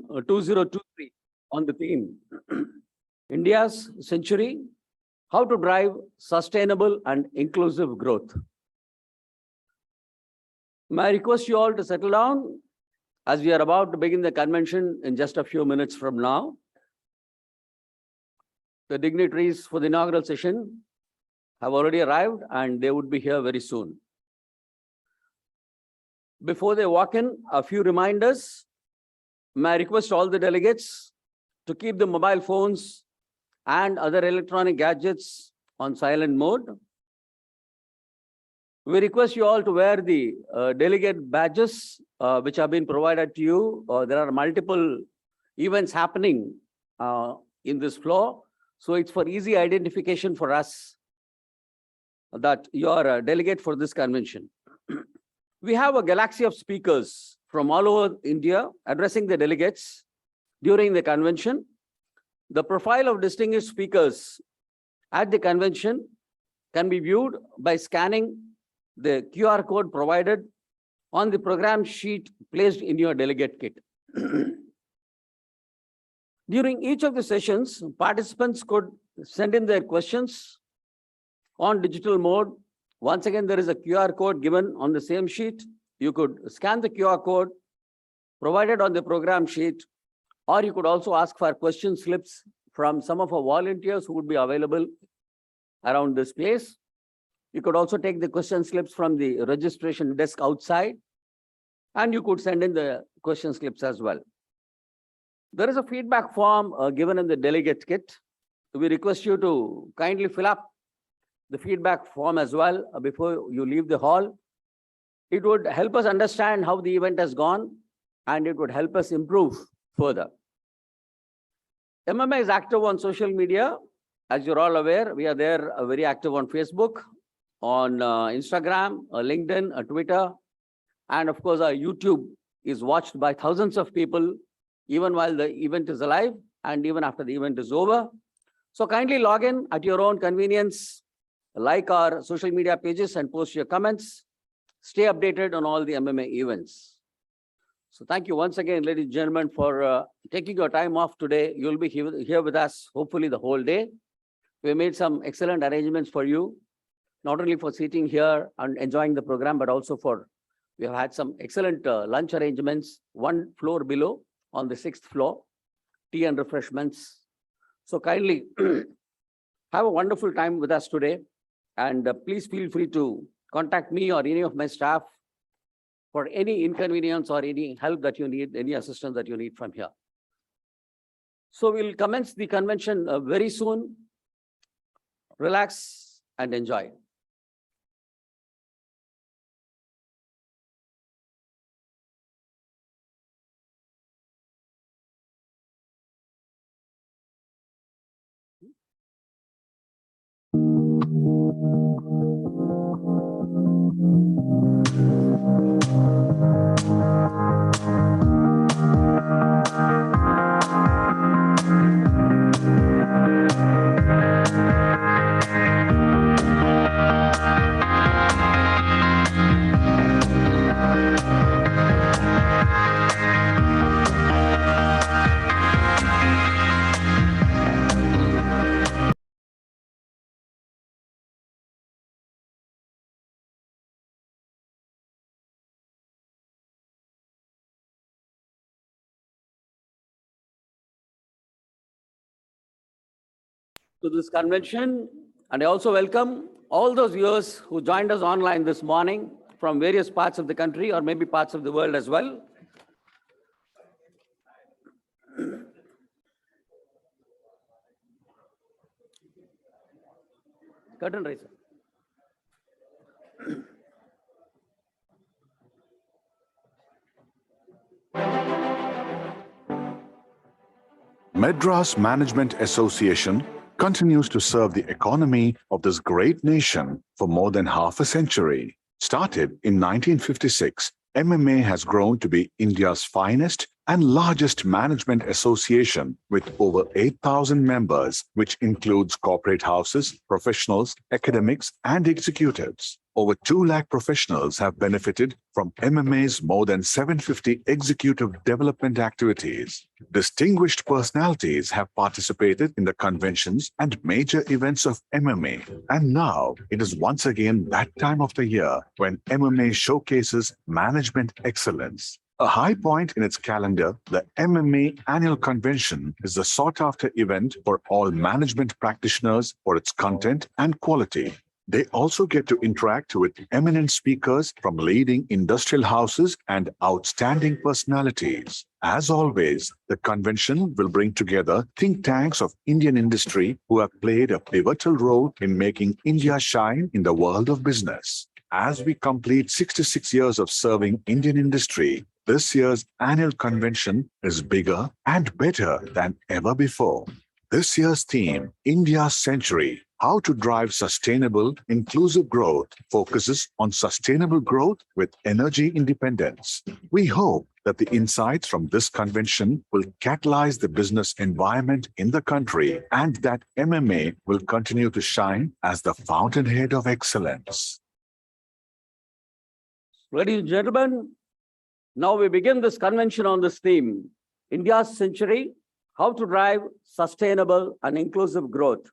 2023 on the theme India's Century, How to Drive Sustainable and Inclusive Growth. May I request you all to settle down as we are about to begin the convention in just a few minutes from now. The dignitaries for the inaugural session have already arrived and they would be here very soon. Before they walk in, a few reminders. May I request all the delegates to keep the mobile phones and other electronic gadgets on silent mode. We request you all to wear the delegate badges which have been provided to you. There are multiple events happening in this floor. So it's for easy identification for us that you are a delegate for this convention. We have a galaxy of speakers from all over India addressing the delegates during the convention. The profile of distinguished speakers at the convention can be viewed by scanning the QR code provided on the program sheet placed in your delegate kit. During each of the sessions, participants could send in their questions on digital mode. Once again, there is a QR code given on the same sheet. You could scan the QR code provided on the program sheet, or you could also ask for question slips from some of our volunteers who would be available around this place. You could also take the question slips from the registration desk outside, and you could send in the question slips as well. There is a feedback form given in the delegate kit. We request you to kindly fill up the feedback form as well before you leave the hall. It would help us understand how the event has gone, and it would help us improve further. MMA is active on social media. As you're all aware, we are there very active on Facebook, on Instagram, LinkedIn, Twitter, and of course our YouTube is watched by thousands of people even while the event is alive and even after the event is over. So kindly log in at your own convenience, like our social media pages and post your comments. Stay updated on all the MMA events. So thank you once again, ladies and gentlemen, for taking your time off today. You'll be here with us, hopefully the whole day. We made some excellent arrangements for you, not only for sitting here and enjoying the program, but also we have had some excellent lunch arrangements, one floor below on the 6th floor, tea and refreshments. So kindly have a wonderful time with us today. And please feel free to contact me or any of my staff for any inconvenience or any help that you need, any assistance that you need from here. So we'll commence the convention very soon. Relax and enjoy. To this convention, and I also welcome all those viewers who joined us online this morning from various parts of the country or maybe parts of the world as well. Curtain raiser. Madras Management Association continues to serve the economy of this great nation for more than half a century. Started in 1956, MMA has grown to be India's finest and largest management association with over 8,000 members, which includes corporate houses, professionals, academics, and executives. Over 2 lakh professionals have benefited from MMA's more than 750 executive development activities. Distinguished personalities have participated in the conventions and major events of MMA. And now it is once again that time of the year when MMA showcases management excellence. A high point in its calendar, the MMA Annual Convention is the sought-after event for all management practitioners for its content and quality. They also get to interact with eminent speakers from leading industrial houses and outstanding personalities. As always, the convention will bring together think tanks of Indian industry who have played a pivotal role in making India shine in the world of business. As we complete 66 years of serving Indian industry, this year's annual convention is bigger and better than ever before. This year's theme, India's Century, How to Drive Sustainable, Inclusive Growth, focuses on sustainable growth with energy independence. We hope that the insights from this convention will catalyze the business environment in the country and that MMA will continue to shine as the fountainhead of excellence. Ladies and gentlemen, now we begin this convention on this theme, India's Century, How to Drive Sustainable and Inclusive Growth,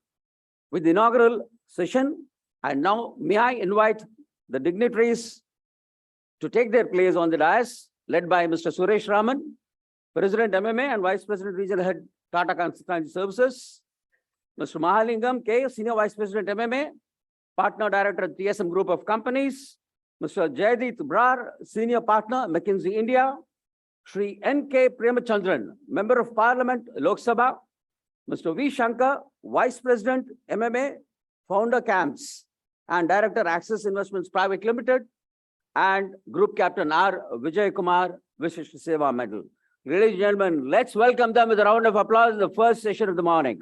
with the inaugural session. And now may I invite the dignitaries to take their place on the dais, led by Mr. Suresh Raman, President MMA and Vice President Regional Head Tata Consultancy Services, Mr. Mahalingam K, Senior Vice President MMA, Partner Director at TSM Group of Companies, Mr. Jaidit Brar, Senior Partner, McKinsey India, Shri NK Premachandran, Member of Parliament, Lok Sabha, Mr. V Shankar, Vice President, MMA, Founder Camps, and Director, ACSYS Investments Private Limited, and Group Captain R. Vijayakumar, Vishish Seva Medal. Ladies and gentlemen, let's welcome them with a round of applause in the first session of the morning.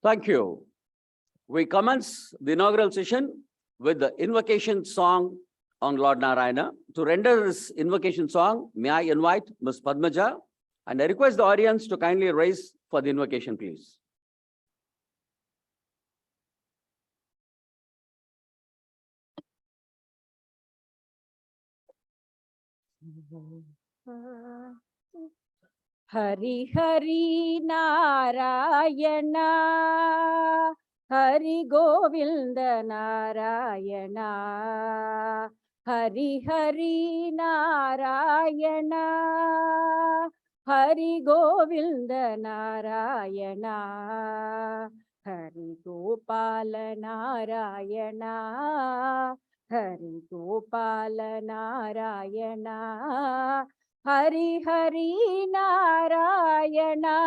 Thank you. We commence the inaugural session with the invocation song on Lord Narayana. To render this invocation song, may I invite Ms. Padmaja, and I request the audience to kindly rise for the invocation, please. Hari Hari Narayana, Hari Govinda Narayana, Hari Hari Narayana, Hari Govinda Narayana, Hari Gopala Narayana, Hari Gopala Narayana, Hari Hari Narayana,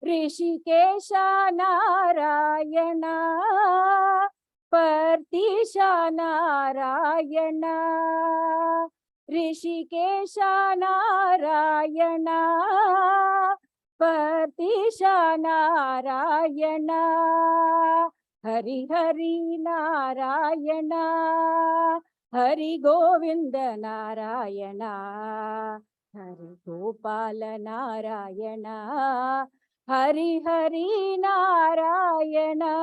Rishikesha Narayana, Partisha Narayana, Rishikesha Narayana, Partisha Narayana, Hari Hari Narayana, Hari Govinda Narayana, Hari Gopala Narayana, Hari Hari Narayana,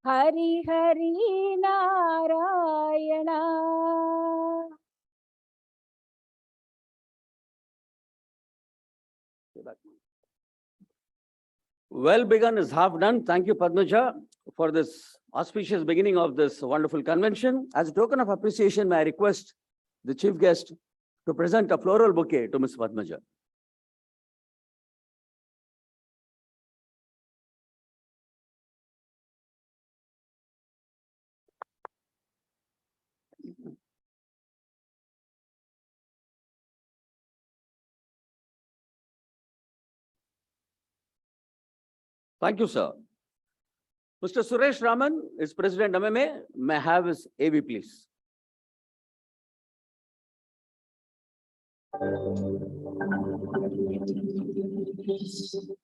Hari Hari Narayana. Well begun is half done. Thank you, Padmaja, for this auspicious beginning of this wonderful convention. As a token of appreciation, may I request the chief guest to present a floral bouquet to Ms. Padmaja. Thank you, sir. Mr. Suresh Raman is President MMA. May I have his AV, please?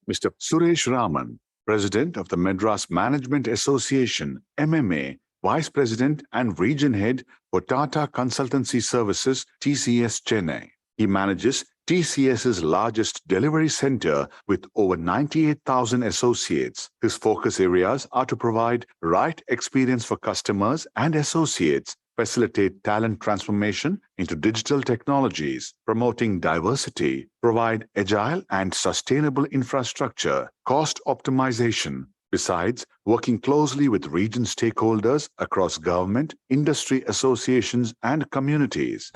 Mr. Suresh Raman, President of the Madras Management Association, MMA, Vice President and Region Head for Tata Consultancy Services, TCS Chennai. He manages TCS's largest delivery center with over 98,000 associates. His focus areas are to provide right experience for customers and associates, facilitate talent transformation into digital technologies, promoting diversity, provide agile and sustainable infrastructure, cost optimization. Besides, working closely with region stakeholders across government, industry associations, and communities.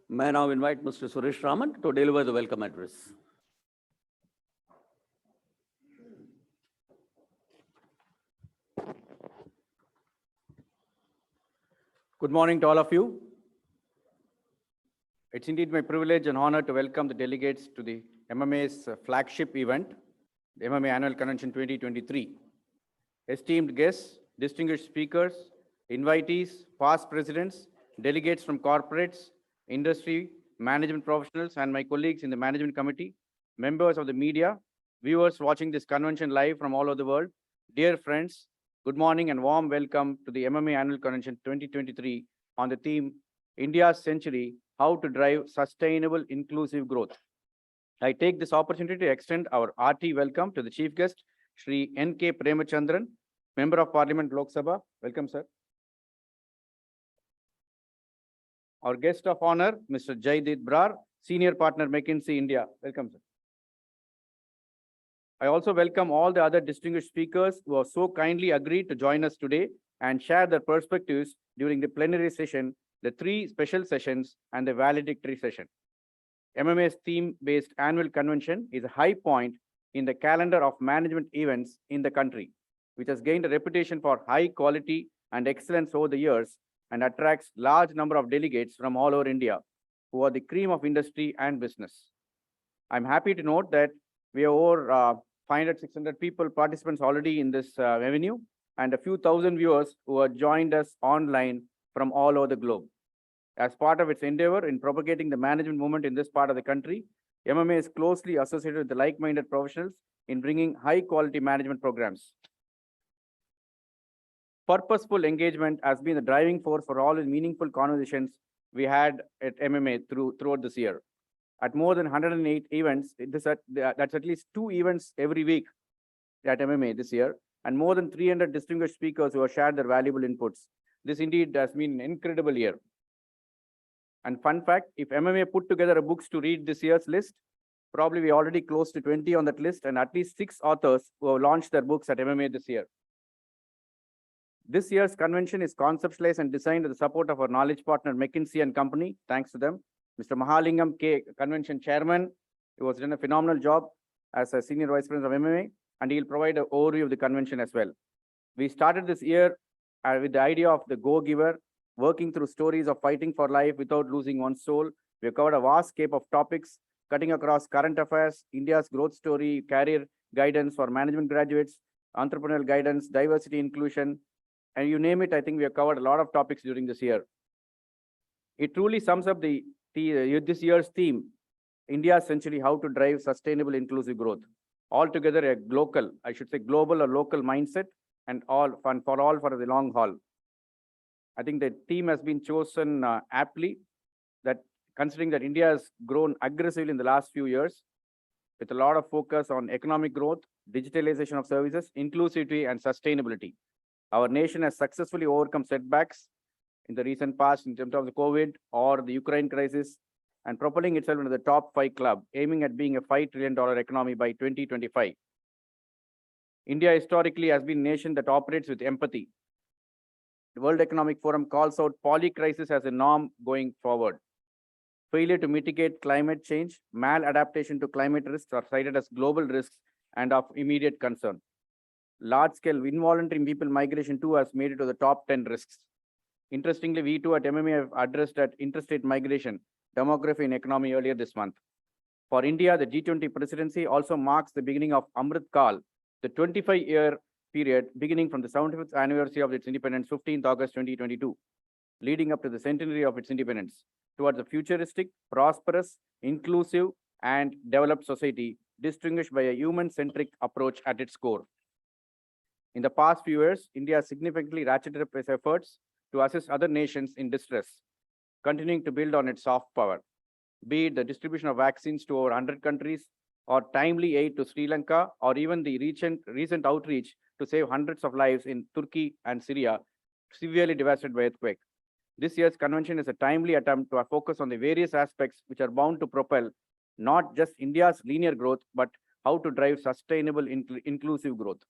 May I now invite Mr. Suresh Raman to deliver the welcome address. Good morning to all of you. It's indeed my privilege and honor to welcome the delegates to the MMA's flagship event, the MMA Annual Convention 2023. Esteemed guests, distinguished speakers, invitees, past presidents, delegates from corporates, industry, management professionals, and my colleagues in the management committee, members of the media, viewers watching this convention live from all over the world, dear friends, good morning and warm welcome to the MMA Annual Convention 2023 on the theme, India's Century, How to Drive Sustainable Inclusive Growth. I take this opportunity to extend our hearty welcome to the chief guest, Shri NK Premachandran, Member of Parliament, Lok Sabha. Welcome, sir. Our guest of honor, Mr. Jaidit Brar, Senior Partner, McKinsey, India. Welcome, sir. I also welcome all the other distinguished speakers who have so kindly agreed to join us today and share their perspectives during the plenary session, the 3 special sessions, and the valedictory session. MMA's theme-based annual convention is a high point in the calendar of management events in the country, which has gained a reputation for high quality and excellence over the years and attracts large number of delegates from all over India who are the cream of industry and business. I'm happy to note that we have over 500, 600 people, participants already in this venue, and a few thousand viewers who have joined us online from all over the globe. As part of its endeavor in propagating the management movement in this part of the country, MMA is closely associated with the like-minded professionals in bringing high-quality management programs. Purposeful engagement has been the driving force for all the meaningful conversations we had at MMA throughout this year. At more than 108 events, that's at least 2 events every week at MMA this year, and more than 300 distinguished speakers who have shared their valuable inputs. This indeed has been an incredible year. And fun fact, if MMA put together a books to read this year's list, probably we already close to 20 on that list, and at least 6 authors who have launched their books at MMA this year. This year's convention is conceptualized and designed with the support of our knowledge partner, McKinsey and Company. Thanks to them. Mr. Mahalingam K, convention chairman, who has done a phenomenal job as a senior vice president of MMA, and he'll provide an overview of the convention as well. We started this year with the idea of the go-giver, working through stories of fighting for life without losing one's soul. We have covered a vast scape of topics, cutting across current affairs, India's growth story, career guidance for management graduates, entrepreneurial guidance, diversity, inclusion, and you name it. I think we have covered a lot of topics during this year. It truly sums up this year's theme, India's Century, How to Drive Sustainable Inclusive Growth. Altogether a global or local mindset, and all fun for all for the long haul. I think the theme has been chosen aptly, that considering that India has grown aggressively in the last few years with a lot of focus on economic growth, digitalization of services, inclusivity, and sustainability. Our nation has successfully overcome setbacks in the recent past in terms of the COVID or the Ukraine crisis, and propelling itself into the top 5 club, aiming at being a $5 trillion economy by 2025. India historically has been a nation that operates with empathy. The World Economic Forum calls out polycrisis as a norm going forward. Failure to mitigate climate change, maladaptation to climate risks are cited as global risks and of immediate concern. Large-scale involuntary people migration too has made it to the top 10 risks. Interestingly, we too at MMA have addressed that interstate migration, demography and economy earlier this month. For India, the G20 presidency also marks the beginning of Amrit Kal, the 25-year period beginning from the 75th anniversary of its independence, 15th August 2022, leading up to the centenary of its independence, towards a futuristic, prosperous, inclusive, and developed society distinguished by a human-centric approach at its core. In the past few years, India has significantly ratcheted up its efforts to assist other nations in distress, continuing to build on its soft power, be it the distribution of vaccines to over 100 countries, or timely aid to Sri Lanka, or even the recent outreach to save hundreds of lives in Turkey and Syria, severely devastated by earthquake. This year's convention is a timely attempt to focus on the various aspects which are bound to propel not just India's linear growth, but how to drive sustainable inclusive growth.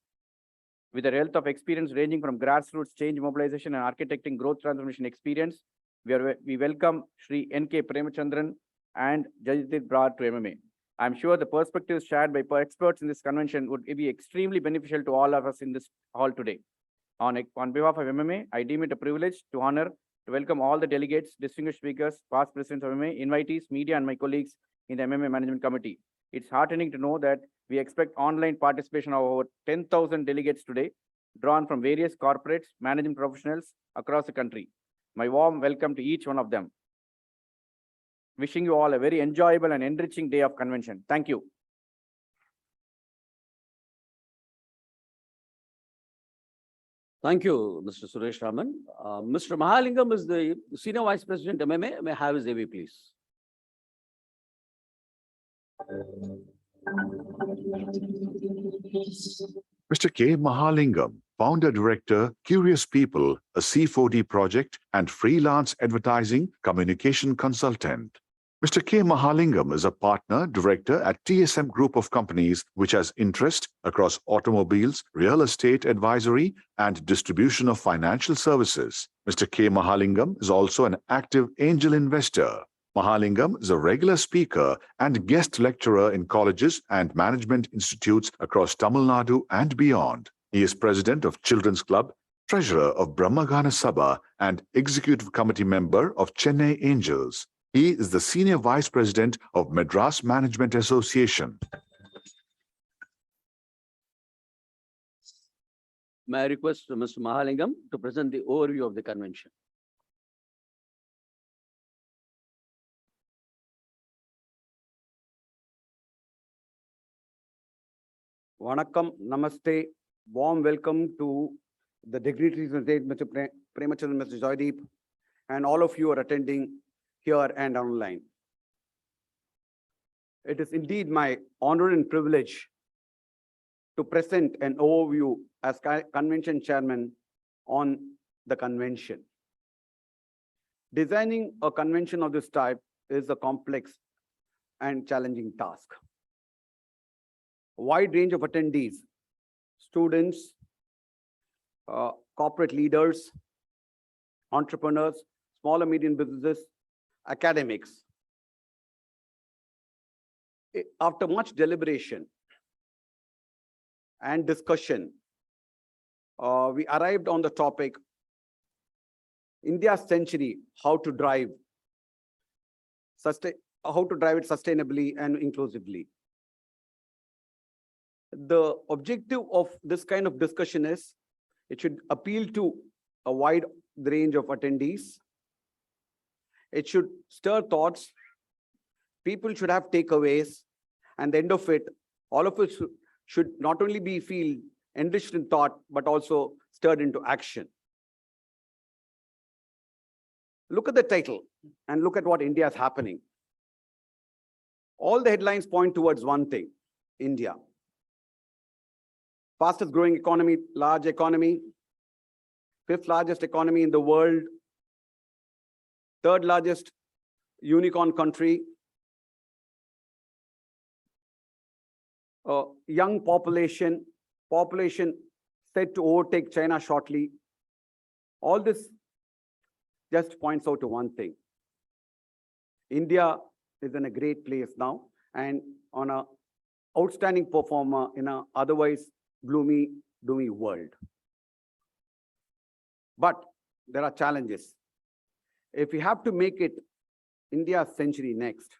With a wealth of experience ranging from grassroots change mobilization and architecting growth transformation experience, we welcome Shri NK Premachandran and Jaidit Brar to MMA. I'm sure the perspectives shared by experts in this convention would be extremely beneficial to all of us in this hall today. On behalf of MMA, I deem it a privilege to welcome all the delegates, distinguished speakers, past presidents of MMA, invitees, media, and my colleagues in the MMA Management Committee. It's heartening to know that we expect online participation of over 10,000 delegates today, drawn from various corporates, management professionals across the country. My warm welcome to each one of them. Wishing you all a very enjoyable and enriching day of convention. Thank you. Thank you, Mr. Suresh Raman. Mr. Mahalingam is the Senior Vice President MMA. May I have his AV, please? Mr. K. Mahalingam, Founder Director, Curious People, a C4D project and freelance advertising communication consultant. Mr. K. Mahalingam is a partner director at TSM Group of Companies, which has interest across automobiles, real estate advisory, and distribution of financial services. Mr. K. Mahalingam is also an active angel investor. Mahalingam is a regular speaker and guest lecturer in colleges and management institutes across Tamil Nadu and beyond. He is president of Children's Club, treasurer of Brahmagana Sabha, and executive committee member of Chennai Angels. He is the senior vice president of Madras Management Association. May I request Mr. Mahalingam to present the overview of the convention? Vanakkam, Namaste, warm welcome to the dignitaries of the Mr. Premachandran, Mr. Jaidit, and all of you are attending here and online. It is indeed my honor and privilege to present an overview as convention chairman on the convention. Designing a convention of this type is a complex and challenging task. A wide range of attendees, students, corporate leaders, entrepreneurs, small and medium businesses, academics. After much deliberation and discussion, we arrived on the topic, India's century, how to drive it sustainably and inclusively. The objective of this kind of discussion is, it should appeal to a wide range of attendees. It should stir thoughts. People should have takeaways. And at the end of it, all of us should not only feel enriched in thought, but also stirred into action. Look at the title and look at what India is happening. All the headlines point towards one thing, India. Fastest growing economy, large economy, 5th largest economy in the world, 3rd largest unicorn country, young population set to overtake China shortly. All this just points out to one thing. India is in a great place now and on an outstanding performer in an otherwise gloomy, doomy world. But there are challenges. If we have to make it India's century next,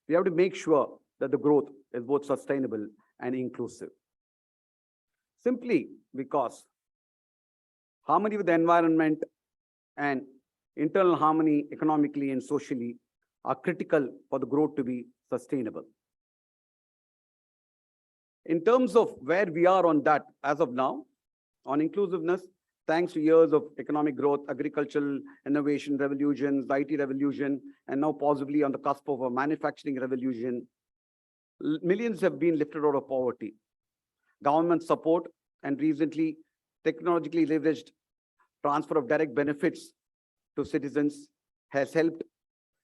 we have to make sure that the growth is both sustainable and inclusive. Simply because harmony with the environment and internal harmony economically and socially are critical for the growth to be sustainable. In terms of where we are on that as of now, on inclusiveness, thanks to years of economic growth, agricultural innovation revolutions, IT revolution, and now possibly on the cusp of a manufacturing revolution, millions have been lifted out of poverty. Government support and recently technologically leveraged transfer of direct benefits to citizens has helped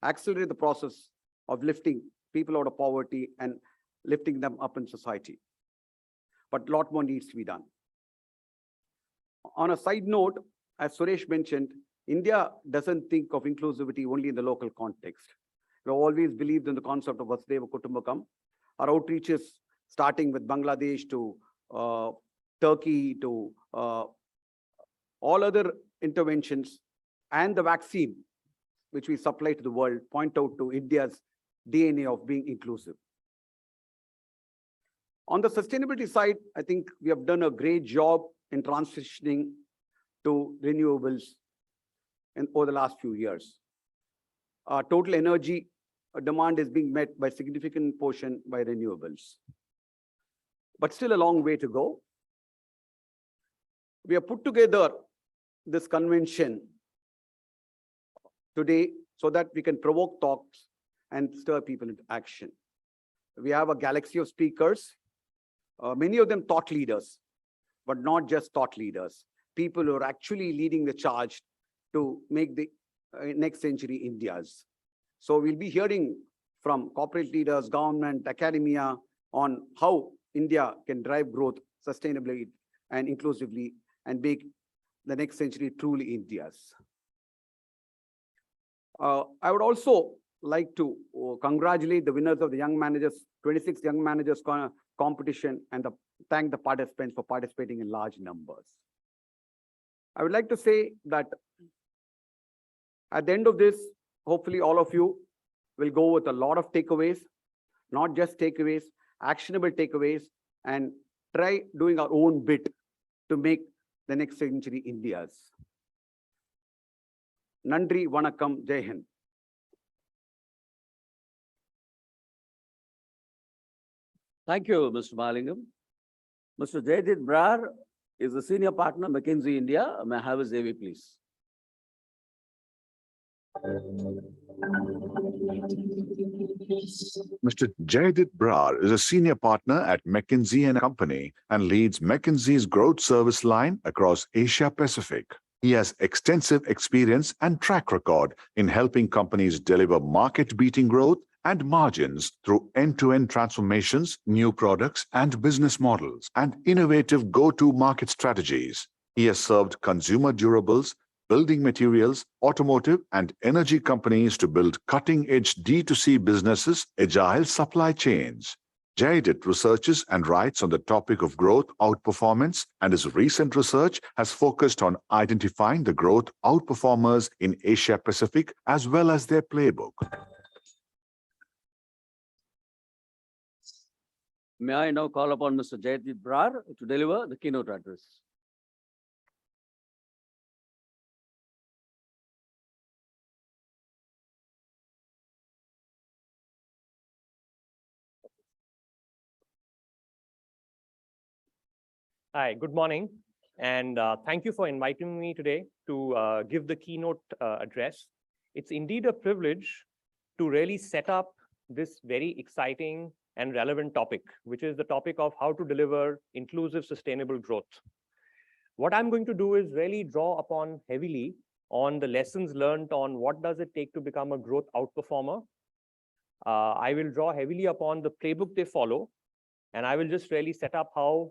accelerate the process of lifting people out of poverty and lifting them up in society. But a lot more needs to be done. On a side note, as Suresh mentioned, India doesn't think of inclusivity only in the local context. We have always believed in the concept of Vasudhaiva Kutumbakam. Our outreaches, starting with Bangladesh to Turkey to all other interventions and the vaccine, which we supply to the world, point out to India's DNA of being inclusive. On the sustainability side, I think we have done a great job in transitioning to renewables over the last few years. Our total energy demand is being met by significant portion by renewables. But still a long way to go. We have put together this convention today so that we can provoke talks and stir people into action. We have a galaxy of speakers, many of them thought leaders, but not just thought leaders, people who are actually leading the charge to make the next century India's. So we'll be hearing from corporate leaders, government, academia on how India can drive growth sustainably and inclusively and make the next century truly India's. I would also like to congratulate the winners of the Young Managers, 26 Young Managers competition, and thank the participants for participating in large numbers. I would like to say that at the end of this, hopefully all of you will go with a lot of takeaways, not just takeaways, actionable takeaways, and try doing our own bit to make the next century India's. Nandri, Vanakkam, Jai Hind. Thank you, Mr. Mahalingam. Mr. Jaidit Brar is a senior partner, McKinsey India. May I have his AV, please? Mr. Jaidit Brar is a senior partner at McKinsey & Company and leads McKinsey's growth service line across Asia Pacific. He has extensive experience and track record in helping companies deliver market-beating growth and margins through end-to-end transformations, new products and business models, and innovative go-to-market strategies. He has served consumer durables, building materials, automotive, and energy companies to build cutting-edge D2C businesses, agile supply chains. Jaidit researches and writes on the topic of growth outperformance, and his recent research has focused on identifying the growth outperformers in Asia Pacific as well as their playbook. May I now call upon Mr. Jaidit Brar to deliver the keynote address. Hi, good morning, and thank you for inviting me today to give the keynote address. It's indeed a privilege to really set up this very exciting and relevant topic, which is the topic of how to deliver inclusive, sustainable growth. What I'm going to do is really draw upon heavily on the lessons learned on what does it take to become a growth outperformer. I will draw heavily upon the playbook they follow, and I will just really set up how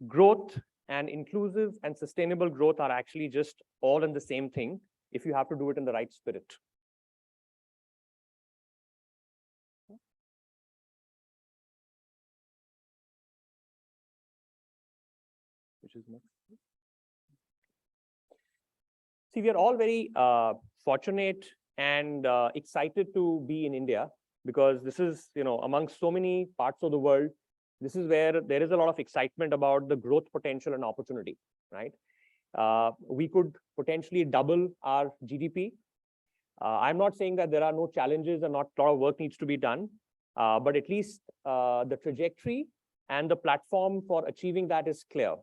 growth and inclusive and sustainable growth are actually just all in the same thing if you have to do it in the right spirit. Which is next. See, we are all very fortunate and excited to be in India because this is, amongst so many parts of the world, this is where there is a lot of excitement about the growth potential and opportunity, right? We could potentially double our GDP. I'm not saying that there are no challenges and not a lot of work needs to be done, but at least the trajectory and the platform for achieving that is clear.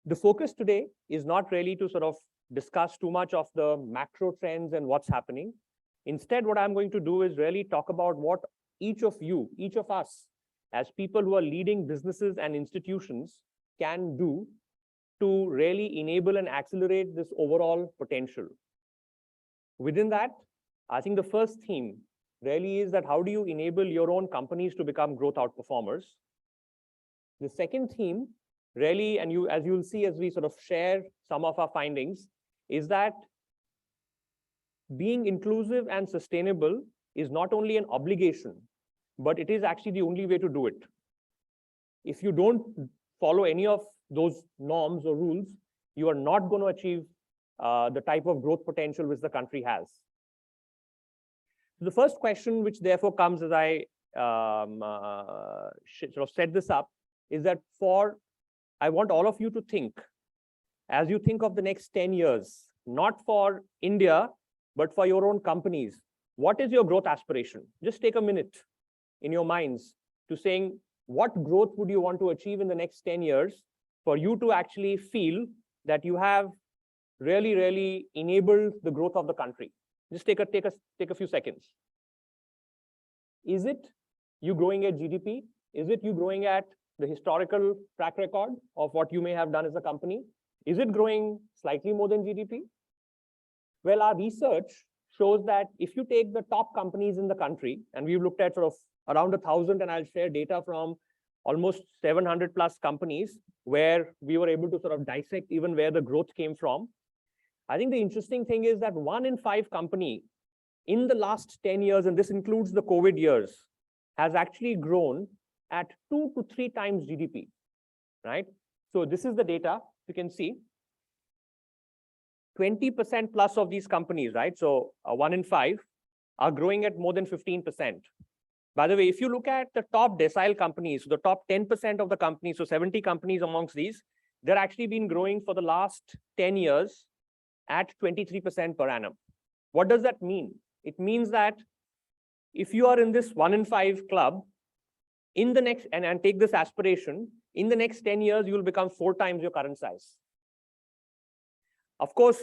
The focus today is not really to sort of discuss too much of the macro trends and what's happening. Instead, what I'm going to do is really talk about what each of you, each of us, as people who are leading businesses and institutions, can do to really enable and accelerate this overall potential. Within that, I think the first theme really is that how do you enable your own companies to become growth outperformers? The second theme really, and as you'll see as we sort of share some of our findings, is that being inclusive and sustainable is not only an obligation, but it is actually the only way to do it. If you don't follow any of those norms or rules, you are not going to achieve the type of growth potential which the country has. The first question, which therefore comes as I sort of set this up, is that I want all of you to think, as you think of the next 10 years, not for India, but for your own companies, what is your growth aspiration? Just take a minute in your minds to saying, what growth would you want to achieve in the next 10 years for you to actually feel that you have really, really enabled the growth of the country? Just take a few seconds. Is it you growing at GDP? Is it you growing at the historical track record of what you may have done as a company? Is it growing slightly more than GDP? Well, our research shows that if you take the top companies in the country, and we've looked at sort of around 1,000, and I'll share data from almost 700 plus companies where we were able to sort of dissect even where the growth came from. I think the interesting thing is that 1 in 5 company in the last 10 years, and this includes the COVID years, has actually grown at 2 to 3 times GDP, right? So this is the data you can see. 20% plus of these companies, right? So 1 in 5 are growing at more than 15%. By the way, if you look at the top decile companies, so the top 10% of the companies, so 70 companies amongst these, they're actually been growing for the last 10 years at 23% per annum. What does that mean? It means that if you are in this 1 in 5 club, in the next, and take this aspiration, in the next 10 years, you will become 4 times your current size. Of course,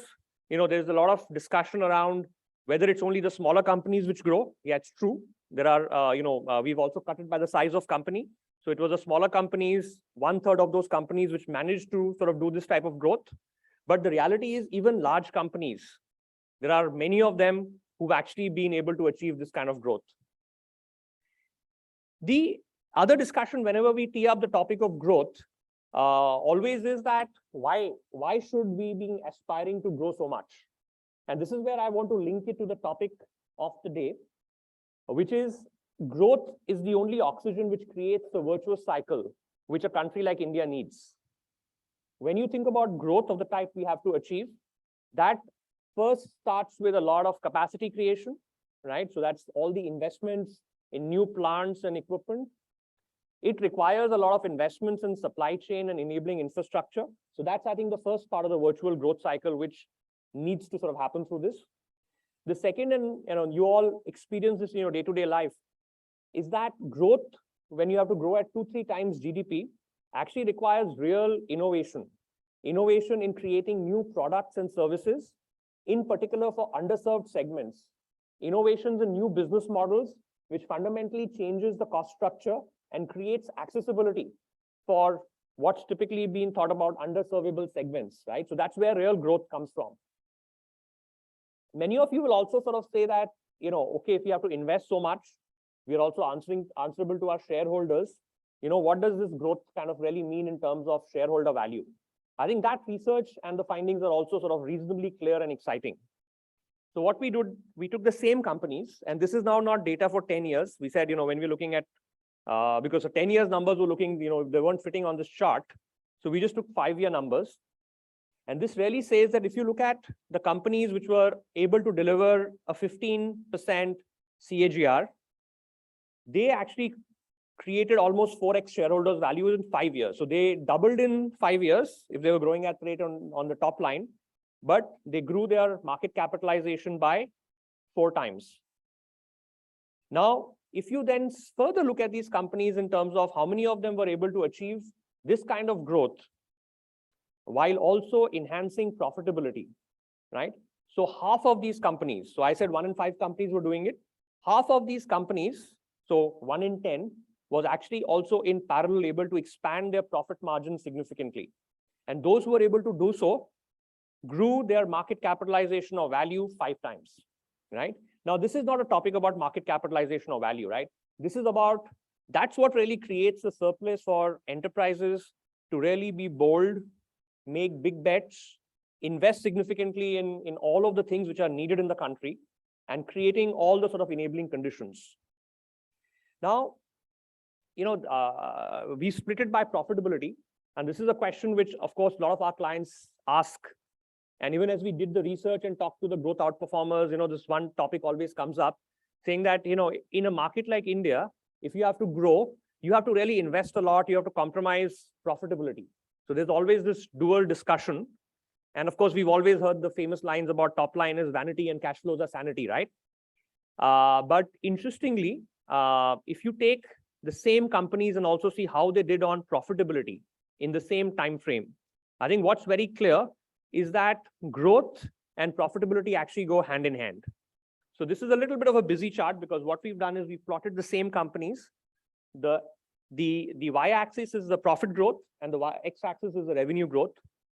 there's a lot of discussion around whether it's only the smaller companies which grow. Yeah, it's true. There are, we've also cut it by the size of company. So it was the smaller companies, 1/3 of those companies which managed to sort of do this type of growth. But the reality is even large companies, there are many of them who've actually been able to achieve this kind of growth. The other discussion whenever we tee up the topic of growth, always is that why should we be aspiring to grow so much? And this is where I want to link it to the topic of the day, which is growth is the only oxygen which creates the virtuous cycle which a country like India needs. When you think about growth of the type we have to achieve, that first starts with a lot of capacity creation, right? So that's all the investments in new plants and equipment. It requires a lot of investments in supply chain and enabling infrastructure. So that's, I think, the first part of the virtual growth cycle, which needs to sort of happen through this. The second, and you all experience this in your day-to-day life, is that growth, when you have to grow at 2-3 times GDP, actually requires real innovation. Innovation in creating new products and services, in particular for underserved segments. Innovations in new business models, which fundamentally changes the cost structure and creates accessibility for what's typically been thought about underservable segments, right? So that's where real growth comes from. Many of you will also sort of say that, okay, if we have to invest so much, we are also answerable to our shareholders. What does this growth kind of really mean in terms of shareholder value? I think that research and the findings are also sort of reasonably clear and exciting. So what we did, we took the same companies, and this is now not data for 10 years. We said, when we're looking at, because the 10 years numbers were looking, they weren't fitting on this chart. So we just took 5-year numbers. And this really says that if you look at the companies which were able to deliver a 15% CAGR, they actually created almost 4x shareholders value in 5 years. So they doubled in 5 years if they were growing at rate on the top line, but they grew their market capitalization by 4 times. Now, if you then further look at these companies in terms of how many of them were able to achieve this kind of growth while also enhancing profitability, right? So half of these companies, so I said 1 in 5 companies were doing it. Half of these companies, so 1 in 10, was actually also in parallel able to expand their profit margin significantly. And those who were able to do so grew their market capitalization or value 5 times, right? Now, this is not a topic about market capitalization or value, right? This is about, that's what really creates a surplus for enterprises to really be bold, make big bets, invest significantly in all of the things which are needed in the country, and creating all the sort of enabling conditions. Now, we split it by profitability. And this is a question which, of course, a lot of our clients ask. And even as we did the research and talked to the growth outperformers, this one topic always comes up, saying that, in a market like India, if you have to grow, you have to really invest a lot, you have to compromise profitability. So there's always this dual discussion. And of course, we've always heard the famous lines about top line is vanity and cash flows are sanity, right? But interestingly, if you take the same companies and also see how they did on profitability in the same time frame, I think what's very clear is that growth and profitability actually go hand in hand. So this is a little bit of a busy chart because what we've done is we've plotted the same companies. The y-axis is the profit growth and the x-axis is the revenue growth.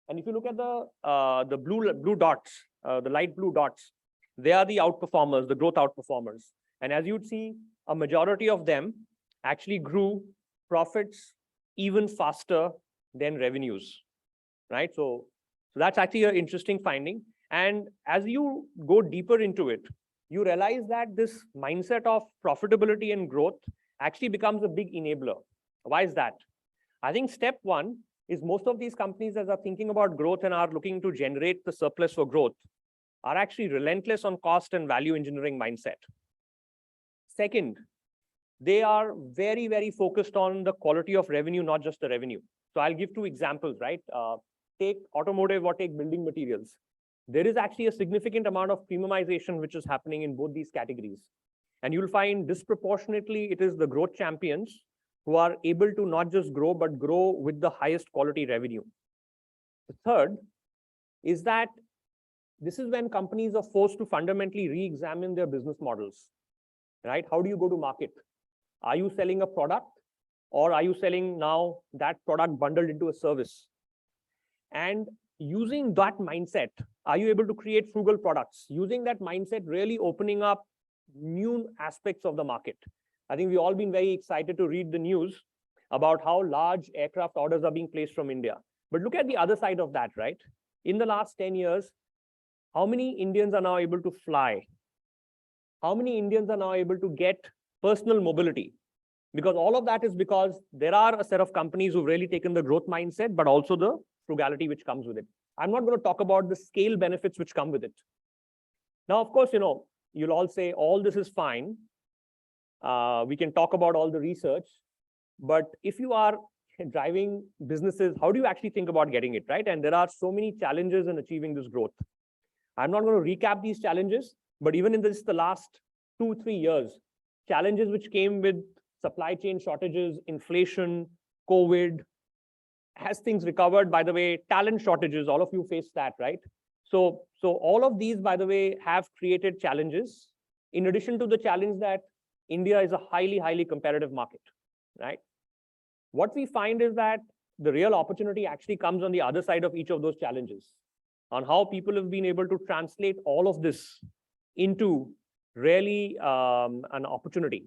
And if you look at the blue dots, the light blue dots, they are the outperformers, the growth outperformers. And as you'd see, a majority of them actually grew profits even faster than revenues, right? So that's actually an interesting finding. And as you go deeper into it, you realize that this mindset of profitability and growth actually becomes a big enabler. Why is that? I think step one is most of these companies that are thinking about growth and are looking to generate the surplus for growth are actually relentless on cost and value engineering mindset. Second, they are very, very focused on the quality of revenue, not just the revenue. So I'll give 2 examples, right? Take automotive or take building materials. There is actually a significant amount of premiumization which is happening in both these categories. And you'll find disproportionately it is the growth champions who are able to not just grow, but grow with the highest quality revenue. The third is that this is when companies are forced to fundamentally re-examine their business models, right? How do you go to market? Are you selling a product or are you selling now that product bundled into a service? And using that mindset, are you able to create frugal products? Using that mindset, really opening up new aspects of the market. I think we've all been very excited to read the news about how large aircraft orders are being placed from India. But look at the other side of that, right? In the last 10 years, how many Indians are now able to fly? How many Indians are now able to get personal mobility? Because all of that is because there are a set of companies who've really taken the growth mindset, but also the frugality which comes with it. I'm not going to talk about the scale benefits which come with it. Now, of course, you'll all say all this is fine. We can talk about all the research, but if you are driving businesses, how do you actually think about getting it, right? And there are so many challenges in achieving this growth. I'm not going to recap these challenges, but even in the last 2-3 years, challenges which came with supply chain shortages, inflation, COVID. Has things recovered? By the way, talent shortages, all of you face that, right? So all of these, by the way, have created challenges, in addition to the challenge that India is a highly, highly competitive market, right? What we find is that the real opportunity actually comes on the other side of each of those challenges, on how people have been able to translate all of this into really an opportunity.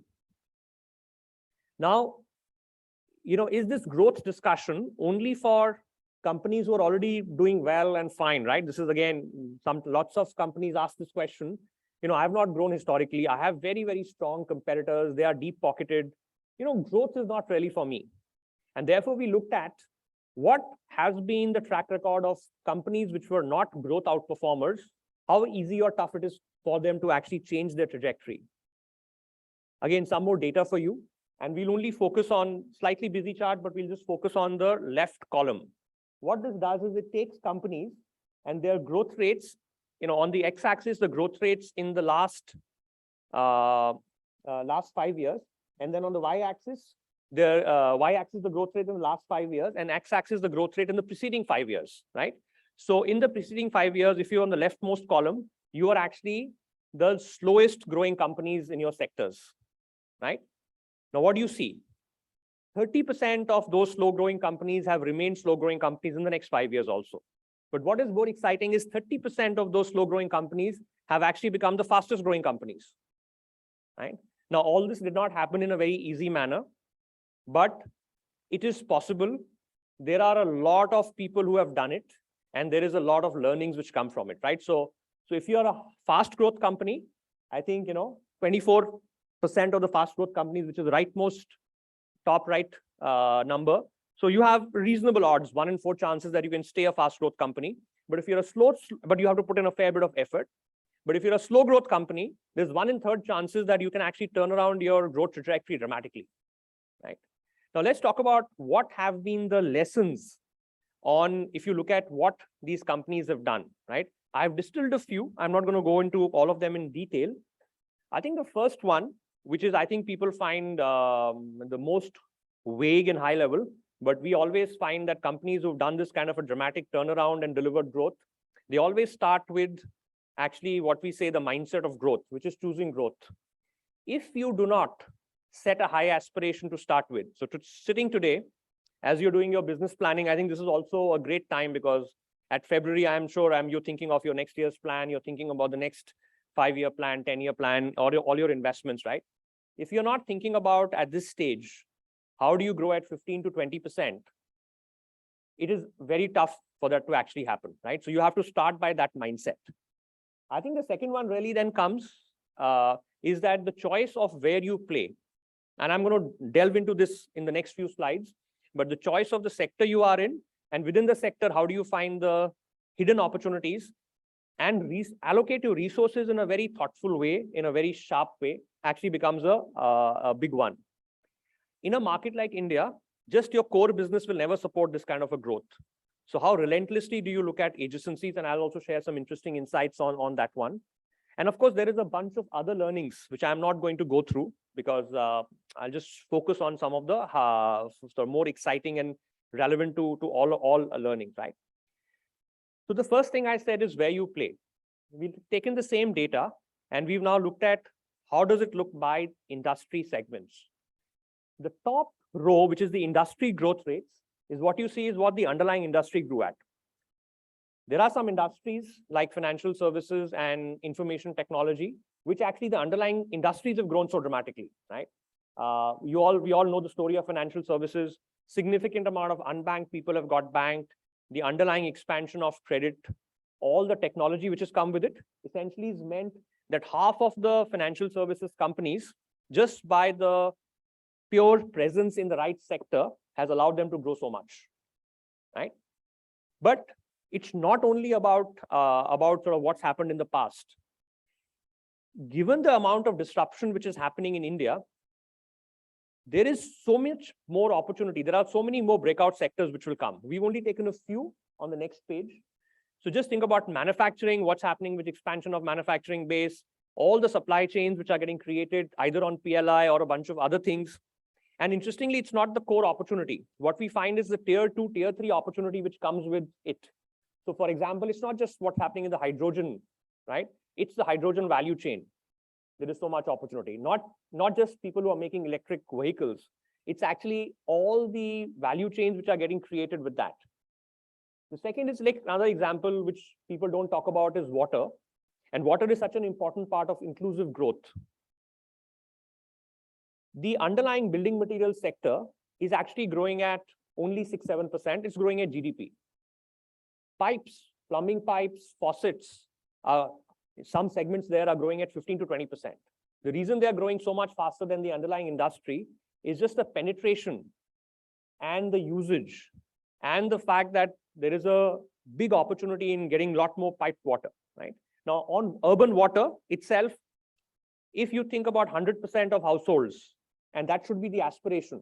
Now, is this growth discussion only for companies who are already doing well and fine, right? This is again, lots of companies ask this question. I have not grown historically. I have very, very strong competitors. They are deep pocketed. Growth is not really for me. And therefore, we looked at what has been the track record of companies which were not growth outperformers, how easy or tough it is for them to actually change their trajectory. Again, some more data for you. And we'll only focus on slightly busy chart, but we'll just focus on the left column. What this does is it takes companies and their growth rates, on the x-axis, the growth rates in the last 5 years. And then on the y-axis, the growth rate in the last 5 years, and x-axis, the growth rate in the preceding 5 years, right? So in the preceding 5 years, if you're on the leftmost column, you are actually the slowest growing companies in your sectors, right? Now, what do you see? 30% of those slow growing companies have remained slow growing companies in the next 5 years also. But what is more exciting is 30% of those slow growing companies have actually become the fastest growing companies, right? Now, all this did not happen in a very easy manner, but it is possible. There are a lot of people who have done it, and there is a lot of learnings which come from it, right? So if you are a fast growth company, I think, 24% of the fast growth companies, which is the rightmost top right number. So you have reasonable odds, 1 in 4 chances that you can stay a fast growth company. But if you're a but you have to put in a fair bit of effort. But if you're a slow growth company, there's 1 in 3 chances that you can actually turn around your growth trajectory dramatically, right? Now let's talk about what have been the lessons on, if you look at what these companies have done, right? I've distilled a few. I'm not going to go into all of them in detail. I think the first one, which is, I think people find the most vague and high level, but we always find that companies who've done this kind of a dramatic turnaround and delivered growth, they always start with actually what we say the mindset of growth, which is choosing growth. If you do not set a high aspiration to start with, so sitting today, as you're doing your business planning, I think this is also a great time, because at February, I'm sure you're thinking of your next year's plan, you're thinking about the next 5-year plan, 10-year plan, or all your investments, right? If you're not thinking about at this stage, how do you grow at 15 to 20%? It is very tough for that to actually happen, right? So you have to start by that mindset. I think the second one really then comes is that the choice of where you play. And I'm going to delve into this in the next few slides, but the choice of the sector you are in, and within the sector, how do you find the hidden opportunities and allocate your resources in a very thoughtful way, in a very sharp way, actually becomes a big one. In a market like India, just your core business will never support this kind of a growth. So how relentlessly do you look at adjacencies? And I'll also share some interesting insights on that one. And of course, there is a bunch of other learnings, which I'm not going to go through, because I'll just focus on some of the sort of more exciting and relevant to all learnings, right? So the first thing I said is where you play. We've taken the same data and we've now looked at how does it look by industry segments. The top row, which is the industry growth rates, is what you see is what the underlying industry grew at. There are some industries like financial services and information technology, which actually the underlying industries have grown so dramatically, right? We all know the story of financial services. Significant amount of unbanked people have got banked. The underlying expansion of credit, all the technology which has come with it, essentially has meant that half of the financial services companies, just by the pure presence in the right sector, has allowed them to grow so much, right? But it's not only about sort of what's happened in the past. Given the amount of disruption which is happening in India, there is so much more opportunity. There are so many more breakout sectors which will come. We've only taken a few on the next page. So just think about manufacturing, what's happening with expansion of manufacturing base, all the supply chains which are getting created either on PLI or a bunch of other things. And interestingly, it's not the core opportunity. What we find is the tier 2, tier 3 opportunity which comes with it. So for example, it's not just what's happening in the hydrogen, right? It's the hydrogen value chain. There is so much opportunity, not just people who are making electric vehicles. It's actually all the value chains which are getting created with that. The second is like another example which people don't talk about is water. And water is such an important part of inclusive growth. The underlying building materials sector is actually growing at only 6-7%. It's growing at GDP. Pipes, plumbing pipes, faucets, some segments there are growing at 15 to 20%. The reason they are growing so much faster than the underlying industry is just the penetration and the usage and the fact that there is a big opportunity in getting a lot more piped water, right? Now, on urban water itself, if you think about 100% of households, and that should be the aspiration,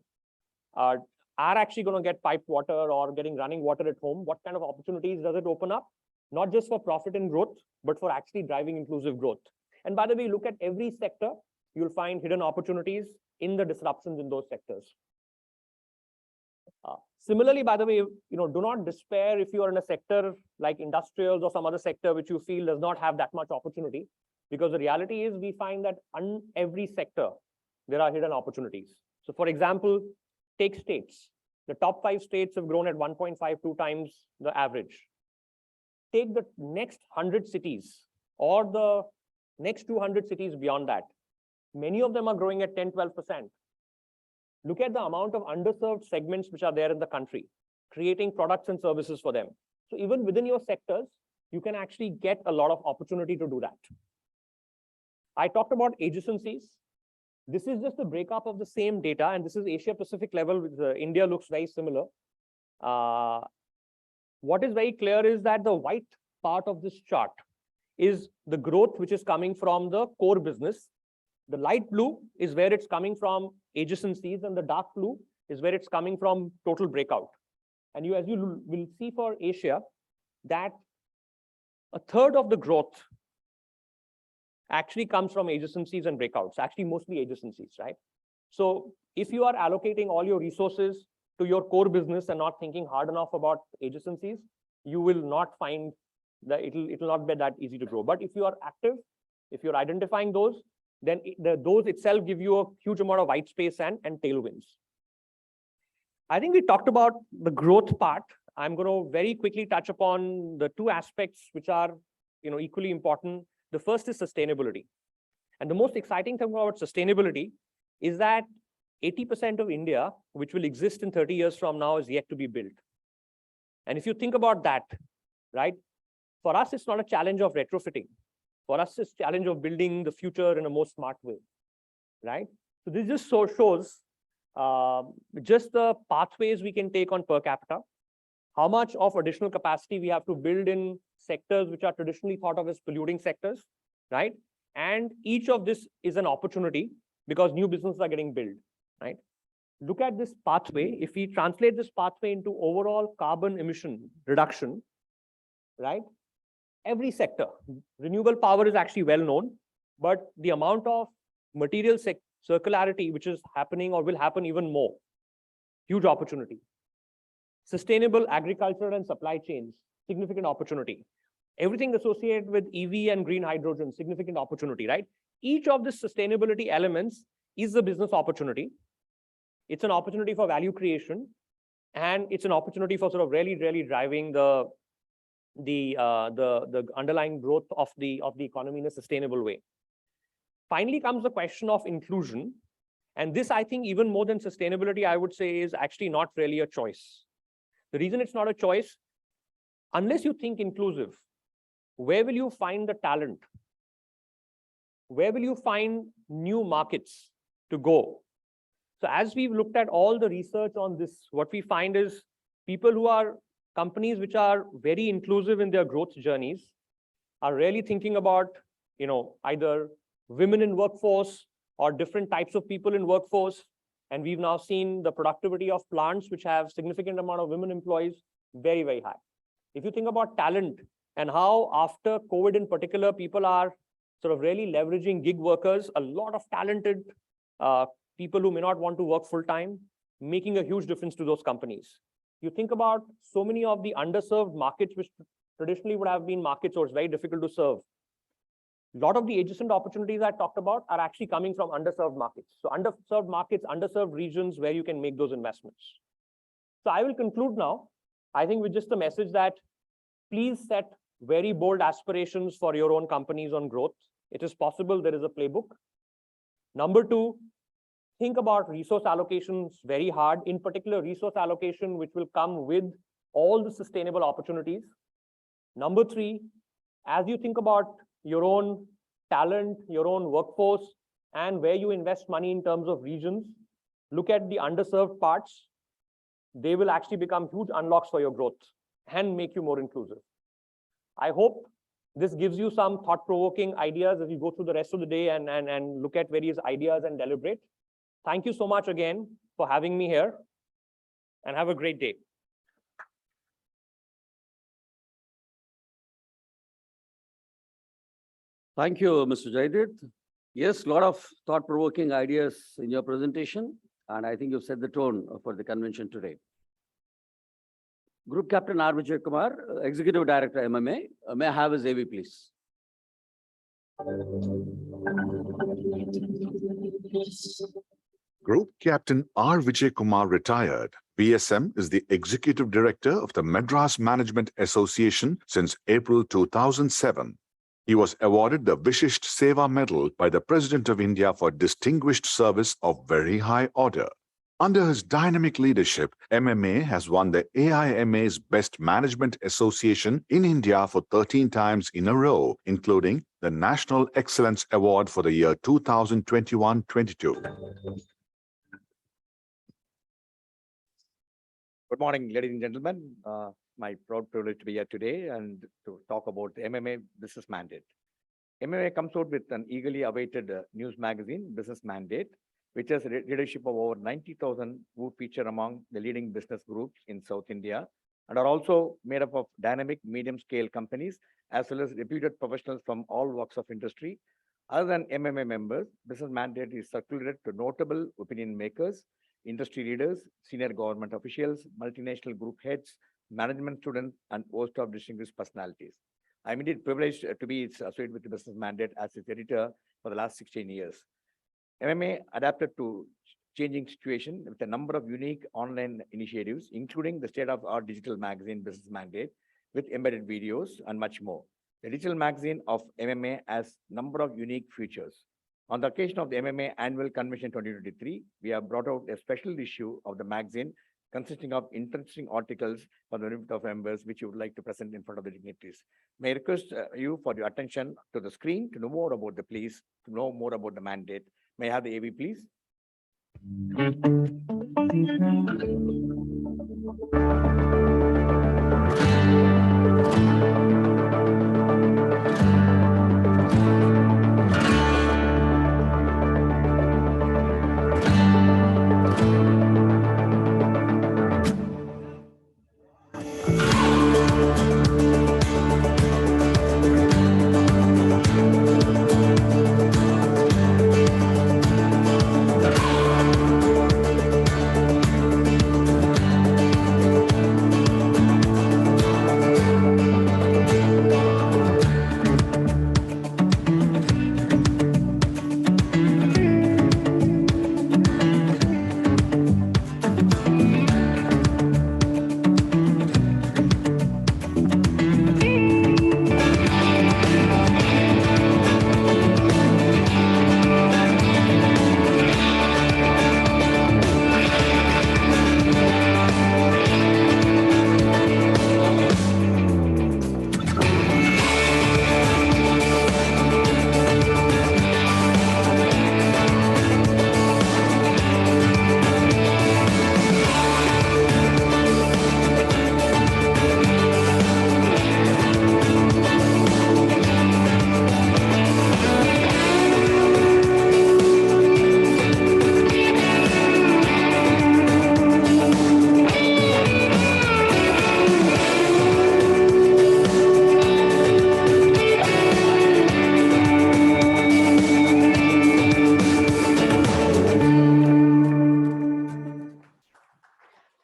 are actually going to get piped water or getting running water at home, what kind of opportunities does it open up? Not just for profit and growth, but for actually driving inclusive growth. And by the way, look at every sector, you'll find hidden opportunities in the disruptions in those sectors. Similarly, by the way, do not despair if you are in a sector like industrials or some other sector which you feel does not have that much opportunity, because the reality is we find that in every sector, there are hidden opportunities. So for example, take states. The top 5 states have grown at 1.52 times the average. Take the next 100 cities or the next 200 cities beyond that. Many of them are growing at 10, 12%. Look at the amount of underserved segments which are there in the country, creating products and services for them. So even within your sectors, you can actually get a lot of opportunity to do that. I talked about adjacencies. This is just the breakup of the same data, and this is Asia Pacific level, with India looks very similar. What is very clear is that the white part of this chart is the growth which is coming from the core business. The light blue is where it's coming from adjacencies, and the dark blue is where it's coming from total breakout. And as you will see for Asia, that a third of the growth actually comes from adjacencies and breakouts, actually mostly adjacencies, right? So if you are allocating all your resources to your core business and not thinking hard enough about adjacencies, you will not find that it'll not be that easy to grow. But if you are active, if you're identifying those, then those itself give you a huge amount of white space and tailwinds. I think we talked about the growth part. I'm going to very quickly touch upon the 2 aspects which are equally important. The first is sustainability. And the most exciting thing about sustainability is that 80% of India, which will exist in 30 years from now, is yet to be built. And if you think about that, right, for us, it's not a challenge of retrofitting. For us, it's a challenge of building the future in a more smart way, right? So this just shows just the pathways we can take on per capita, how much of additional capacity we have to build in sectors which are traditionally thought of as polluting sectors, right? And each of this is an opportunity because new businesses are getting built, right? Look at this pathway. If we translate this pathway into overall carbon emission reduction, right? Every sector, renewable power is actually well known, but the amount of material circularity which is happening or will happen even more, huge opportunity. Sustainable agriculture and supply chains, significant opportunity. Everything associated with EV and green hydrogen, significant opportunity, right? Each of the sustainability elements is a business opportunity. It's an opportunity for value creation, and it's an opportunity for sort of really driving the underlying growth of the economy in a sustainable way. Finally comes the question of inclusion. And this, I think, even more than sustainability, I would say, is actually not really a choice. The reason it's not a choice, unless you think inclusive, where will you find the talent? Where will you find new markets to go? So as we've looked at all the research on this, what we find is people who are companies which are very inclusive in their growth journeys are really thinking about, either women in workforce or different types of people in workforce. And we've now seen the productivity of plants which have significant amount of women employees very high. If you think about talent and how after COVID in particular, people are sort of really leveraging gig workers, a lot of talented people who may not want to work full time, making a huge difference to those companies. You think about so many of the underserved markets, which traditionally would have been markets or it's very difficult to serve. A lot of the adjacent opportunities I talked about are actually coming from underserved markets. So underserved markets, underserved regions where you can make those investments. So I will conclude now, I think, with just a message that please set very bold aspirations for your own companies on growth. It is possible, there is a playbook. Number 2, think about resource allocations very hard, in particular resource allocation, which will come with all the sustainable opportunities. Number 3, as you think about your own talent, your own workforce, and where you invest money in terms of regions, look at the underserved parts. They will actually become huge unlocks for your growth and make you more inclusive. I hope This gives you some thought-provoking ideas as you go through the rest of the day and look at various ideas and deliberate. Thank you so much again for having me here, and have a great day. Thank you, Mr. Jaidit. Yes, a lot of thought-provoking ideas in your presentation, and I think you've set the tone for the convention today. Group Captain R. Vijayakumar, Executive Director, MMA. May I have his AV, please? Group Captain R. Vijayakumar retired. VSM is the Executive Director of the Madras Management Association since April 2007. He was awarded the Vishisht Seva Medal by the President of India for distinguished service of very high order. Under his dynamic leadership, MMA has won the AIMA's Best Management Association in India for 13 times in a row, including the National Excellence Award for the year 2021-22. Good morning, ladies and gentlemen. My proud privilege to be here today and to talk about the MMA Business Mandate. MMA comes out with an eagerly awaited news magazine, Business Mandate, which has readership of over 90,000 who feature among the leading business groups in South India and are also made up of dynamic medium-scale companies as well as reputed professionals from all walks of industry. Other than MMA members, Business Mandate is circulated to notable opinion makers, industry leaders, senior government officials, multinational group heads, management students, and host of distinguished personalities. I'm indeed privileged to be associated with the Business Mandate as its editor for the last 16 years. MMA adapted to changing situation with a number of unique online initiatives, including the state-of-the-art digital magazine Business Mandate with embedded videos and much more. The digital magazine of MMA has a number of unique features. On the occasion of the MMA Annual Convention 2023, we have brought out a special issue of the magazine consisting of interesting articles for the benefit of members, which you would like to present in front of the dignitaries. May I request you for your attention to the screen to know more about the please, to know more about the mandate. May I have the AV, please?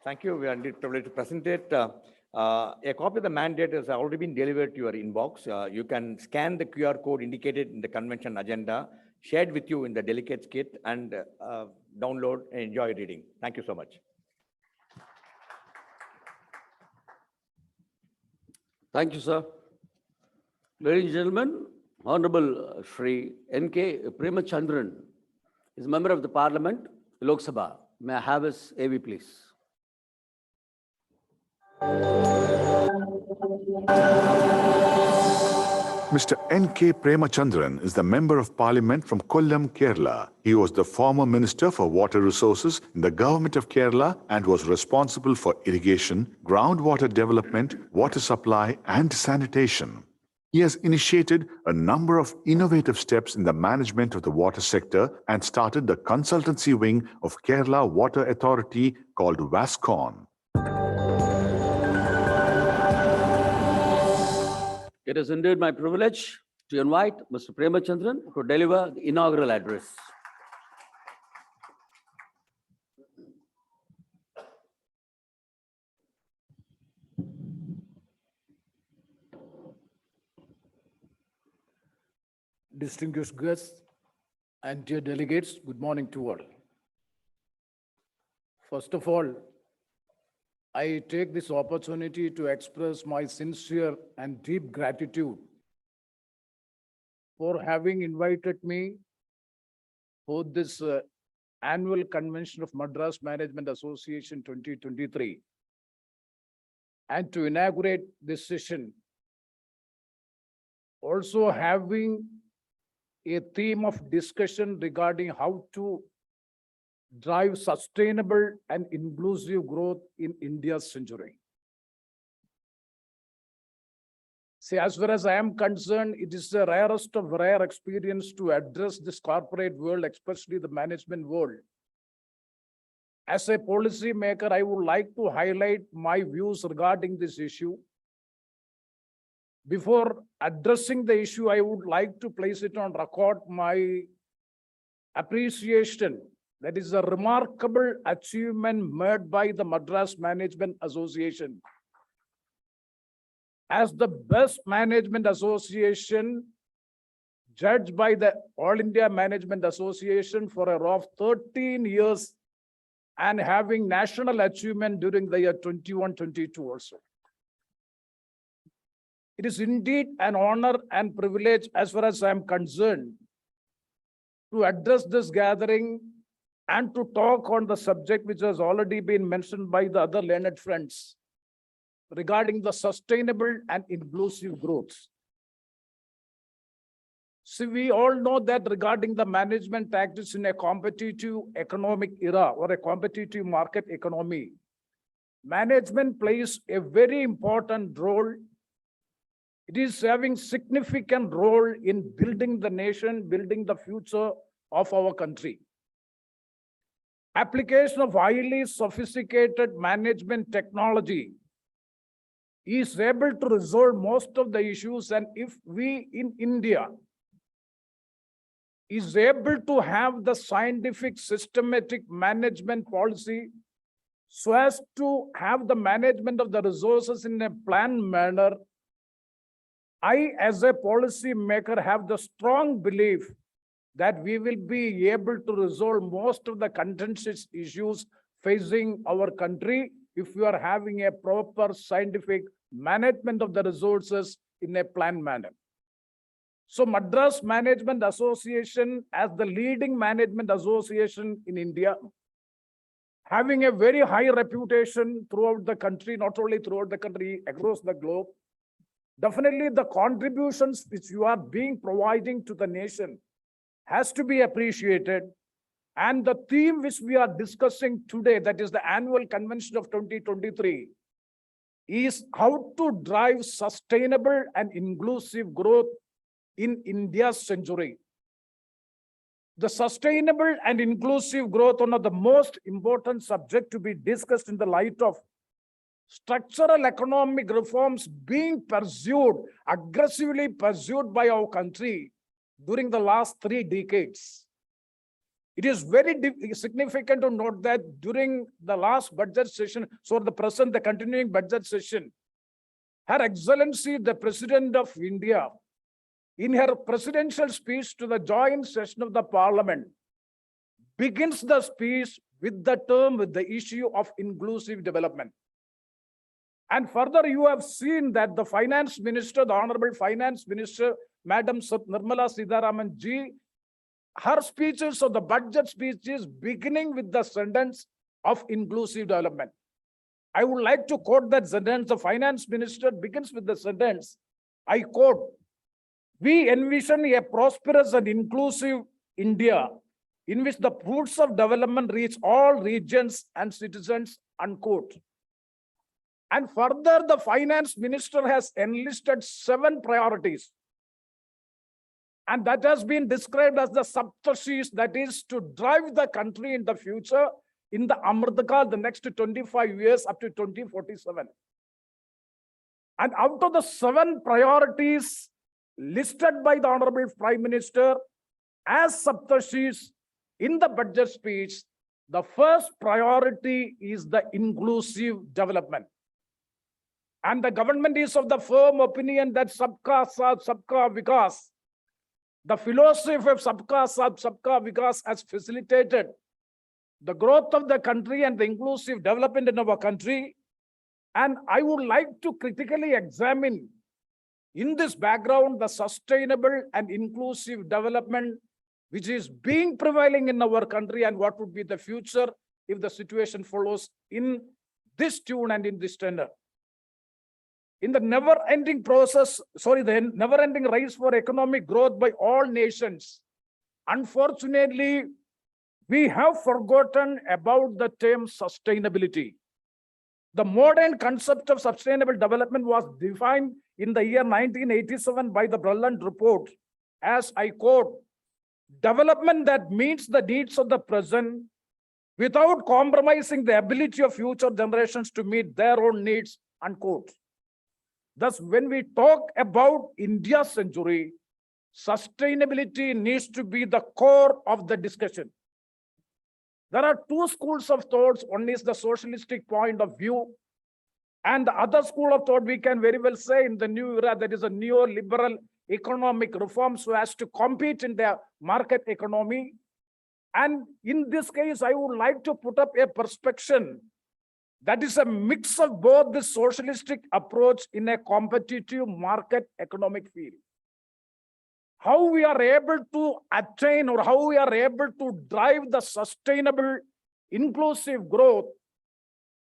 Thank you. We are indeed privileged to present it. A copy of the mandate has already been delivered to your inbox. You can scan the QR code indicated in the convention agenda, shared with you in the delegates kit, and download and enjoy reading. Thank you so much. Thank you, sir. Ladies and gentlemen, Honorable Shri NK Premachandran is a member of the Parliament, Lok Sabha. May I have his AV, please? Mr. NK Premachandran is the Member of Parliament from Kollam, Kerala. He was the former Minister for Water Resources in the Government of Kerala and was responsible for irrigation, groundwater development, water supply and sanitation. He has initiated a number of innovative steps in the management of the water sector and started the consultancy wing of Kerala Water Authority called VASCON. It is indeed my privilege to invite Mr. Premachandran to deliver the inaugural address. Distinguished guests and dear delegates, good morning to all. First of all, I take this opportunity to express my sincere and deep gratitude for having invited me for this annual convention of Madras Management Association 2023 and to inaugurate this session. Also having a theme of discussion regarding how to drive sustainable and inclusive growth in India's century. See, as far as I am concerned, it is the rarest of rare experience to address this corporate world, especially the management world. As a policy maker, I would like to highlight my views regarding this issue. Before addressing the issue, I would like to place it on record my appreciation. That is a remarkable achievement made by the Madras Management Association. As the best management association judged by the All India Management Association for a rough 13 years and having national achievement during the year 21-22 also. It is indeed an honor and privilege as far as I am concerned to address this gathering and to talk on the subject which has already been mentioned by the other learned friends regarding the sustainable and inclusive growth. See, we all know that regarding the management tactics in a competitive economic era or a competitive market economy, management plays a very important role. It is having significant role in building the nation, building the future of our country. Application of highly sophisticated management technology is able to resolve most of the issues, and if we in India is able to have the scientific systematic management policy so as to have the management of the resources in a planned manner, I, as a policy maker, have the strong belief that we will be able to resolve most of the contentious issues facing our country if we are having a proper scientific management of the resources in a planned manner. So Madras Management Association, as the leading management association in India, having a very high reputation throughout the country, not only throughout the country, across the globe, definitely the contributions which you are providing to the nation has to be appreciated. And the theme which we are discussing today, that is the annual convention of 2023, is how to drive sustainable and inclusive growth in India's century. The sustainable and inclusive growth, one of the most important subjects to be discussed in the light of structural economic reforms being pursued, aggressively pursued by our country during the last 3 decades. It is very significant to note that during the last budget session, so the present, the continuing budget session, Her Excellency, the President of India, in her presidential speech to the joint session of the Parliament, begins the speech with the issue of inclusive development. And further, you have seen that the Finance Minister, the Honorable Finance Minister, Madam Nirmala Sitharaman ji, her speeches or the budget speeches beginning with the sentence of inclusive development. I would like to quote that sentence. The Finance Minister begins with the sentence, I quote, "We envision a prosperous and inclusive India in which the fruits of development reach all regions and citizens," unquote. And further, the finance minister has enlisted 7 priorities. And that has been described as the Saptashis, that is to drive the country in the future in the Amritakal, the next 25 years up to 2047. And out of the 7 priorities listed by the Honorable Prime Minister as Saptashis in the budget speech, the first priority is the inclusive development. And the government is of the firm opinion that Sabka Saath, Sabka Vikas, the philosophy of Sabka Saath, Sabka Vikas has facilitated the growth of the country and the inclusive development in our country. And I would like to critically examine in this background the sustainable and inclusive development which is being prevailing in our country and what would be the future if the situation follows in this tune and in this tenor. In the never-ending race for economic growth by all nations, unfortunately, we have forgotten about the term sustainability. The modern concept of sustainable development was defined in the year 1987 by the Berlin report as, I quote, development that meets the needs of the present without compromising the ability of future generations to meet their own needs, unquote. Thus, when we talk about India's century, sustainability needs to be the core of the discussion. There are 2 schools of thoughts. One is the socialistic point of view, and the other school of thought we can very well say in the new era that is a neoliberal economic reform so as to compete in the market economy. And in this case, I would like to put up a perspective that is a mix of both the socialistic approach in a competitive market economic field. How we are able to attain or how we are able to drive the sustainable, inclusive growth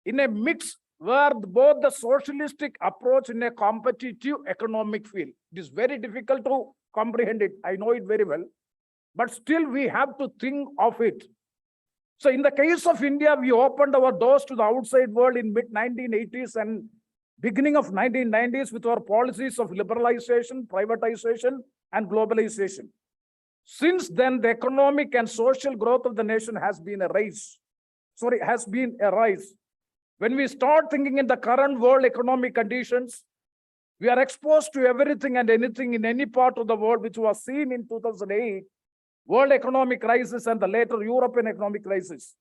in a mix where both the socialistic approach in a competitive economic field. It is very difficult to comprehend it. I know it very well, but still we have to think of it. So in the case of India, we opened our doors to the outside world in mid-1980s and beginning of 1990s with our policies of liberalization, privatization, and globalization. Since then, the economic and social growth of the nation has been a rise. When we start thinking in the current world economic conditions, we are exposed to everything and anything in any part of the world, which was seen in 2008, world economic crisis and the later European economic crisis.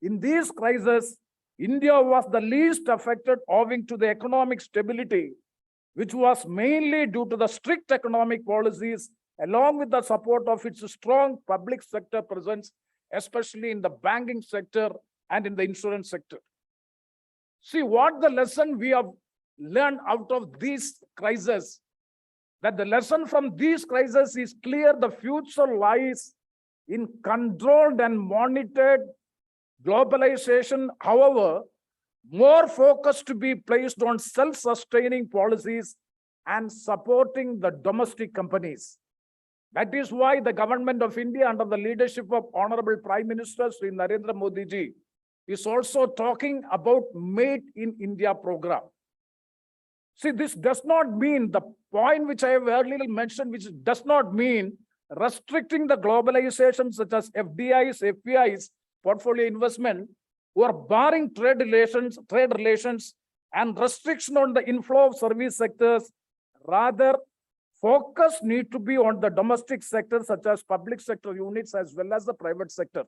In these crises, India was the least affected owing to the economic stability, which was mainly due to the strict economic policies, along with the support of its strong public sector presence, especially in the banking sector and in the insurance sector. See what the lesson we have learned out of these crises, that the lesson from these crises is clear. The future lies in controlled and monitored globalization. However, more focus to be placed on self-sustaining policies and supporting the domestic companies. That is why the government of India, under the leadership of Honorable Prime Minister Shri Narendra Modi ji, is also talking about Made in India program. See, this does not mean, the point which I have earlier mentioned, which does not mean restricting the globalization such as FDIs, FPIs, portfolio investment, who are barring trade relations and restriction on the inflow of service sectors. Rather, focus need to be on the domestic sector such as public sector units as well as the private sector.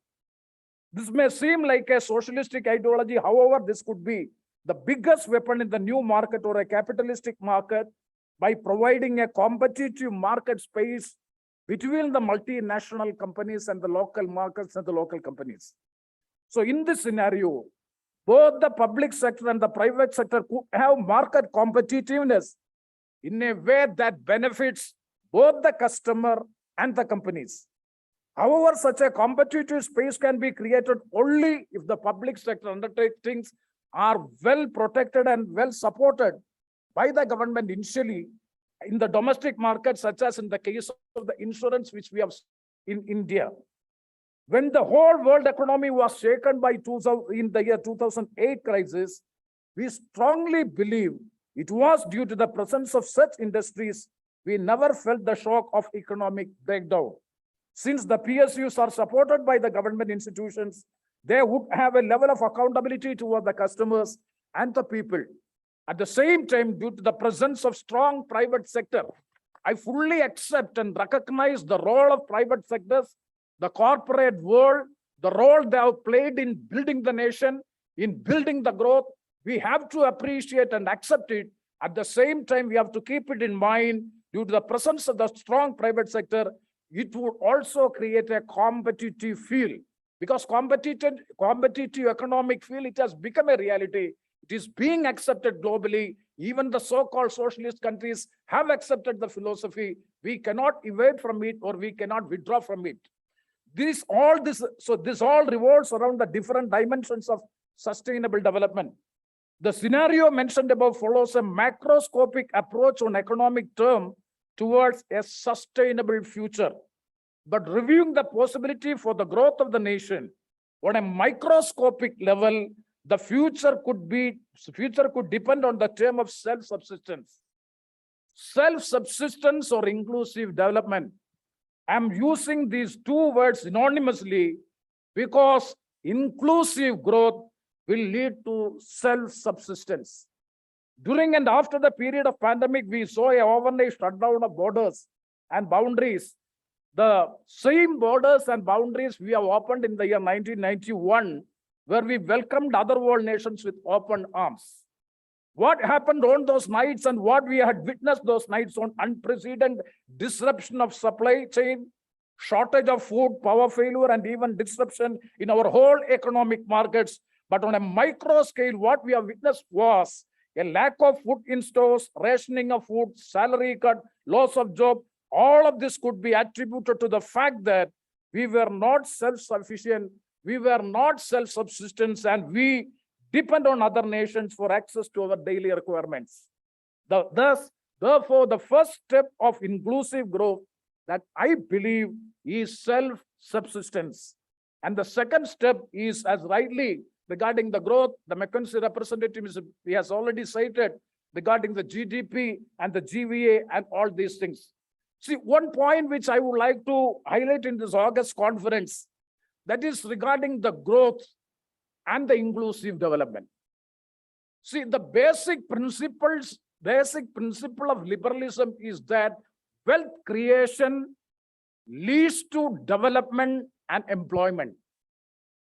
This may seem like a socialistic ideology. However, this could be the biggest weapon in the new market or a capitalistic market by providing a competitive market space between the multinational companies and the local markets and the local companies. So in this scenario, both the public sector and the private sector could have market competitiveness in a way that benefits both the customer and the companies. However, such a competitive space can be created only if the public sector undertakings are well protected and well supported by the government initially in the domestic market, such as in the case of the insurance, which we have in India. When the whole world economy was shaken by in the year 2008 crisis, We strongly believe it was due to the presence of such industries we never felt the shock of economic breakdown. Since the PSUs are supported by the government institutions, they would have a level of accountability toward the customers and the people. At the same time, due to the presence of strong private sector, I fully accept and recognize the role of private sectors, the corporate world, the role they have played in building the nation, in building the growth. We have to appreciate and accept it. At the same time, we have to keep it in mind, due to the presence of the strong private sector, it would also create a competitive feel. Because competitive economic feel, it has become a reality. It is being accepted globally. Even the so-called socialist countries have accepted the philosophy. We cannot evade from it, or we cannot withdraw from it. This all revolves around the different dimensions of sustainable development. The scenario mentioned above follows a macroscopic approach on economic term towards a sustainable future, but reviewing the possibility for the growth of the nation on a microscopic level, the future could depend on the term of self-subsistence. Self-subsistence or inclusive development. I'm using these two words synonymously because inclusive growth will lead to self-subsistence. During and after the period of pandemic, we saw a overnight shutdown of borders and boundaries. The same borders and boundaries we have opened in the year 1991, where we welcomed other world nations with open arms. What happened on those nights and what we had witnessed those nights on unprecedented disruption of supply chain, shortage of food, power failure, and even disruption in our whole economic markets. But on a micro scale, what we have witnessed was a lack of food in stores, rationing of food, salary cut, loss of job. All of this could be attributed to the fact that we were not self-sufficient, we were not self-subsistence, and we depend on other nations for access to our daily requirements. Therefore, the first step of inclusive growth that I believe is self-subsistence. And the second step is, as rightly regarding the growth, the McKinsey representative he has already cited regarding the GDP and the GVA and all these things. See, one point which I would like to highlight in this August conference, that is regarding the growth and the inclusive development. See, the basic principle of liberalism is that wealth creation leads to development and employment.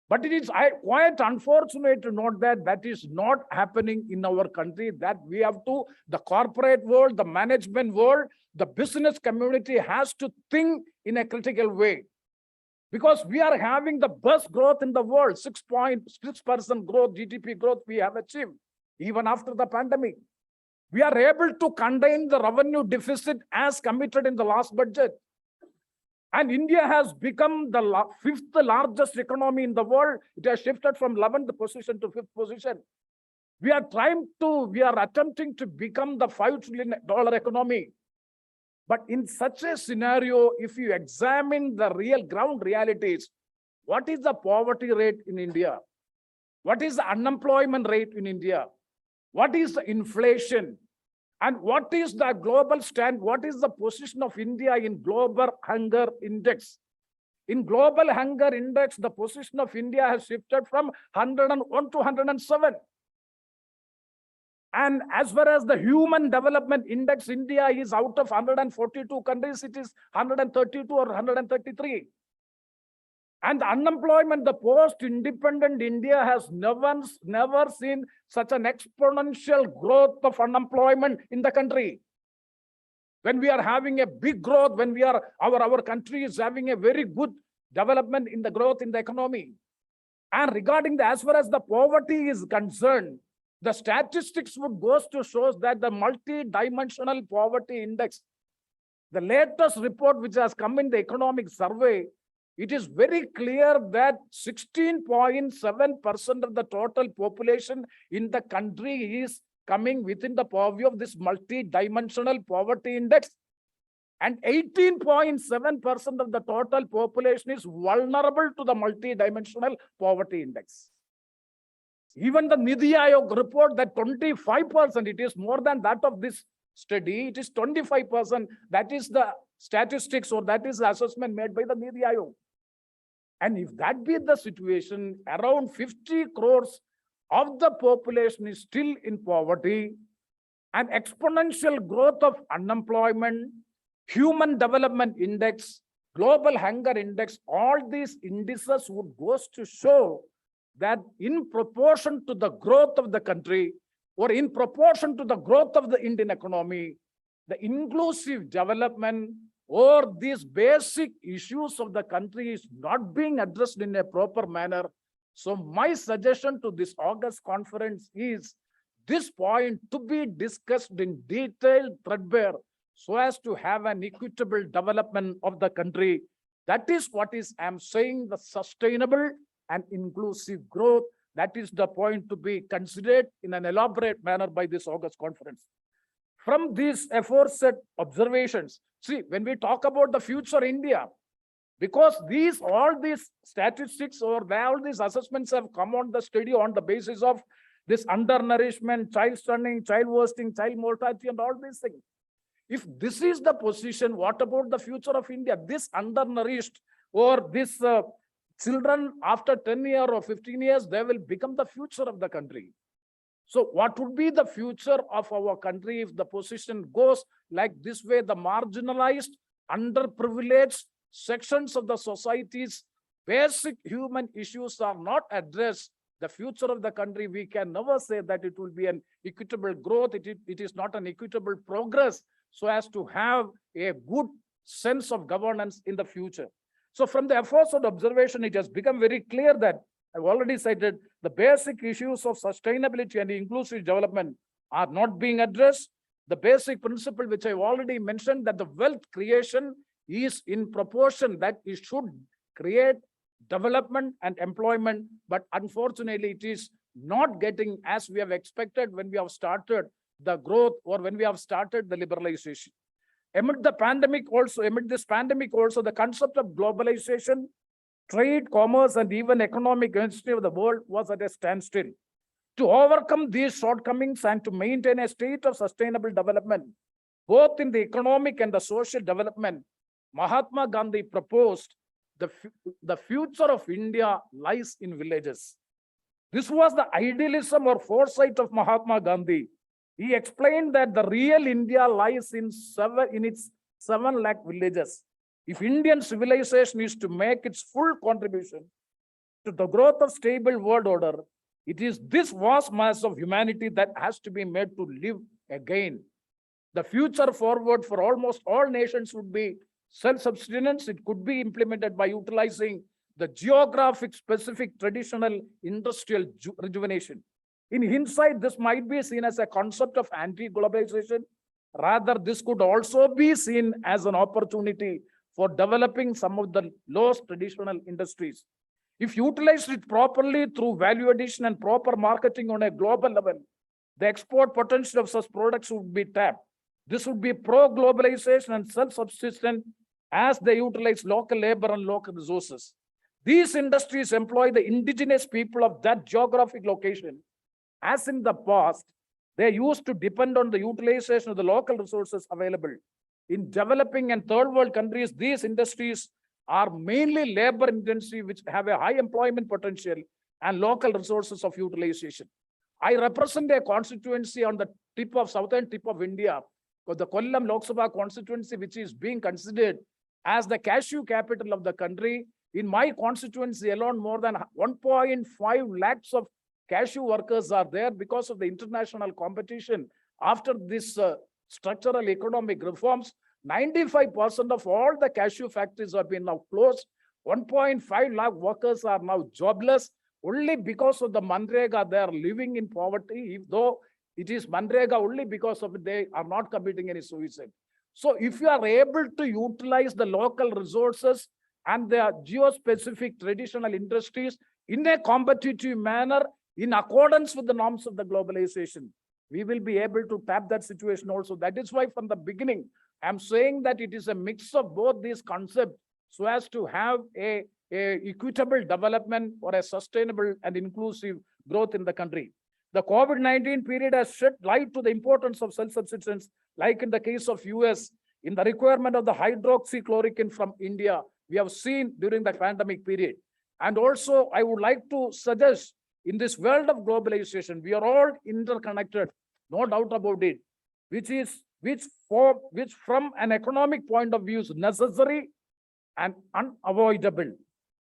But it is quite unfortunate to note that that is not happening in our country, that we have to, the corporate world, the management world, the business community has to think in a critical way. Because we are having the best growth in the world, 6.6% growth, GDP growth we have achieved, even after the pandemic. We are able to contain the revenue deficit as committed in the last budget. And India has become the fifth largest economy in the world. It has shifted from 11th position to 5th position. We are attempting to become the $5 trillion economy. But in such a scenario, if you examine the real ground realities, what is the poverty rate in India? What is the unemployment rate in India? What is the inflation? And what is the global stand? What is the position of India in global hunger index? In global hunger index, the position of India has shifted from 101 to 107. And as far as the human development index, India is out of 142 countries, it is 132 or 133. And the unemployment, the post-independent India has never seen such an exponential growth of unemployment in the country. When we are having a big growth, when we are our country is having a very good development in the growth in the economy. And regarding as far as the poverty is concerned, the statistics would go to show that the multi-dimensional poverty index, the latest report which has come in the economic survey, it is very clear that 16.7% of the total population in the country is coming within the purview of this multi-dimensional poverty index. And 18.7% of the total population is vulnerable to the multi-dimensional poverty index. Even the Nidhi Aayog report that 25%, it is more than that of this study, it is 25%. That is the statistics or that is the assessment made by the Nidhi Aayog. And if that be the situation, around 50 crores of the population is still in poverty, and exponential growth of unemployment, Human Development Index, Global Hunger Index, all these indices would goes to show that in proportion to the growth of the country or in proportion to the growth of the Indian economy, the inclusive development or these basic issues of the country is not being addressed in a proper manner. So my suggestion to this August conference is this point to be discussed in detail, threadbare, so as to have an equitable development of the country. That is what I'm saying, the sustainable and inclusive growth. That is the point to be considered in an elaborate manner by this August conference. From these aforesaid observations, see, when we talk about the future India, because all these statistics or all these assessments have come on the study on the basis of this undernourishment, child stunning, child wasting, child mortality, and all these things. If this is the position, what about the future of India? This undernourished or this children after 10 years or 15 years, they will become the future of the country. So what would be the future of our country if the position goes like this way? The marginalized, underprivileged sections of the society's basic human issues are not addressed. The future of the country, we can never say that it will be an equitable growth. It is not an equitable progress, so as to have a good sense of governance in the future. So from the aforesaid observation, it has become very clear that I've already cited the basic issues of sustainability and inclusive development are not being addressed. The basic principle, which I've already mentioned, that the wealth creation is in proportion, that it should create development and employment, but unfortunately it is not getting as we have expected when we have started the growth or when we have started the liberalization. Amid this pandemic also, the concept of globalization, trade, commerce, and even economic history of the world was at a standstill. To overcome these shortcomings and to maintain a state of sustainable development, both in the economic and the social development, Mahatma Gandhi proposed the future of India lies in villages. This was the idealism or foresight of Mahatma Gandhi. He explained that the real India lies in its 7 lakh villages. If Indian civilization is to make its full contribution to the growth of stable world order, it is this vast mass of humanity that has to be made to live again. The future forward for almost all nations would be self-sustenance. It could be implemented by utilizing the geographic specific traditional industrial rejuvenation. In hindsight, this might be seen as a concept of anti-globalization. Rather, this could also be seen as an opportunity for developing some of the lost traditional industries. If utilized it properly through value addition and proper marketing on a global level, the export potential of such products would be tapped. This would be pro-globalization and self-subsistent as they utilize local labor and local resources. These industries employ the indigenous people of that geographic location. As in the past, they used to depend on the utilization of the local resources available. In developing and third world countries, these industries are mainly labor intensive, which have a high employment potential and local resources of utilization. I represent a constituency on the southern tip of India, the Kollam Lok Sabha constituency, which is being considered as the cashew capital of the country. In my constituency alone, more than 1.5 lakhs of cashew workers are there because of the international competition. After this structural economic reforms, 95% of all the cashew factories have been now closed. 1.5 lakh workers are now jobless. Only because of the Manrega, they are living in poverty, though it is Manrega only because of it, they are not committing any suicide. So if you are able to utilize the local resources and the geo-specific traditional industries in a competitive manner, in accordance with the norms of the globalization, we will be able to tap that situation also. That is why from the beginning, I'm saying that it is a mix of both these concepts so as to have a equitable development or a sustainable and inclusive growth in the country. The COVID-19 period has shed light to the importance of self-subsistence, like in the case of US, in the requirement of the hydroxychloroquine from India, we have seen during the pandemic period. And also, I would like to suggest, in this world of globalization, we are all interconnected, no doubt about it, which from an economic point of view is necessary and unavoidable.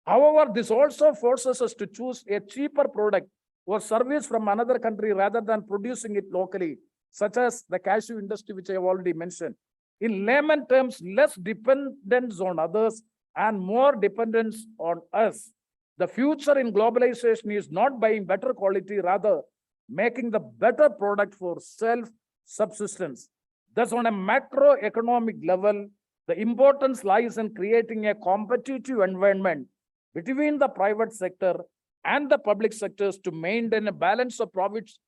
However, this also forces us to choose a cheaper product or service from another country rather than producing it locally, such as the cashew industry, which I have already mentioned. In layman terms, less dependence on others and more dependence on us. The future in globalization is not buying better quality, rather making the better product for self-subsistence. Thus, on a macroeconomic level, the importance lies in creating a competitive environment between the private sector and the public sectors to maintain a balance of profits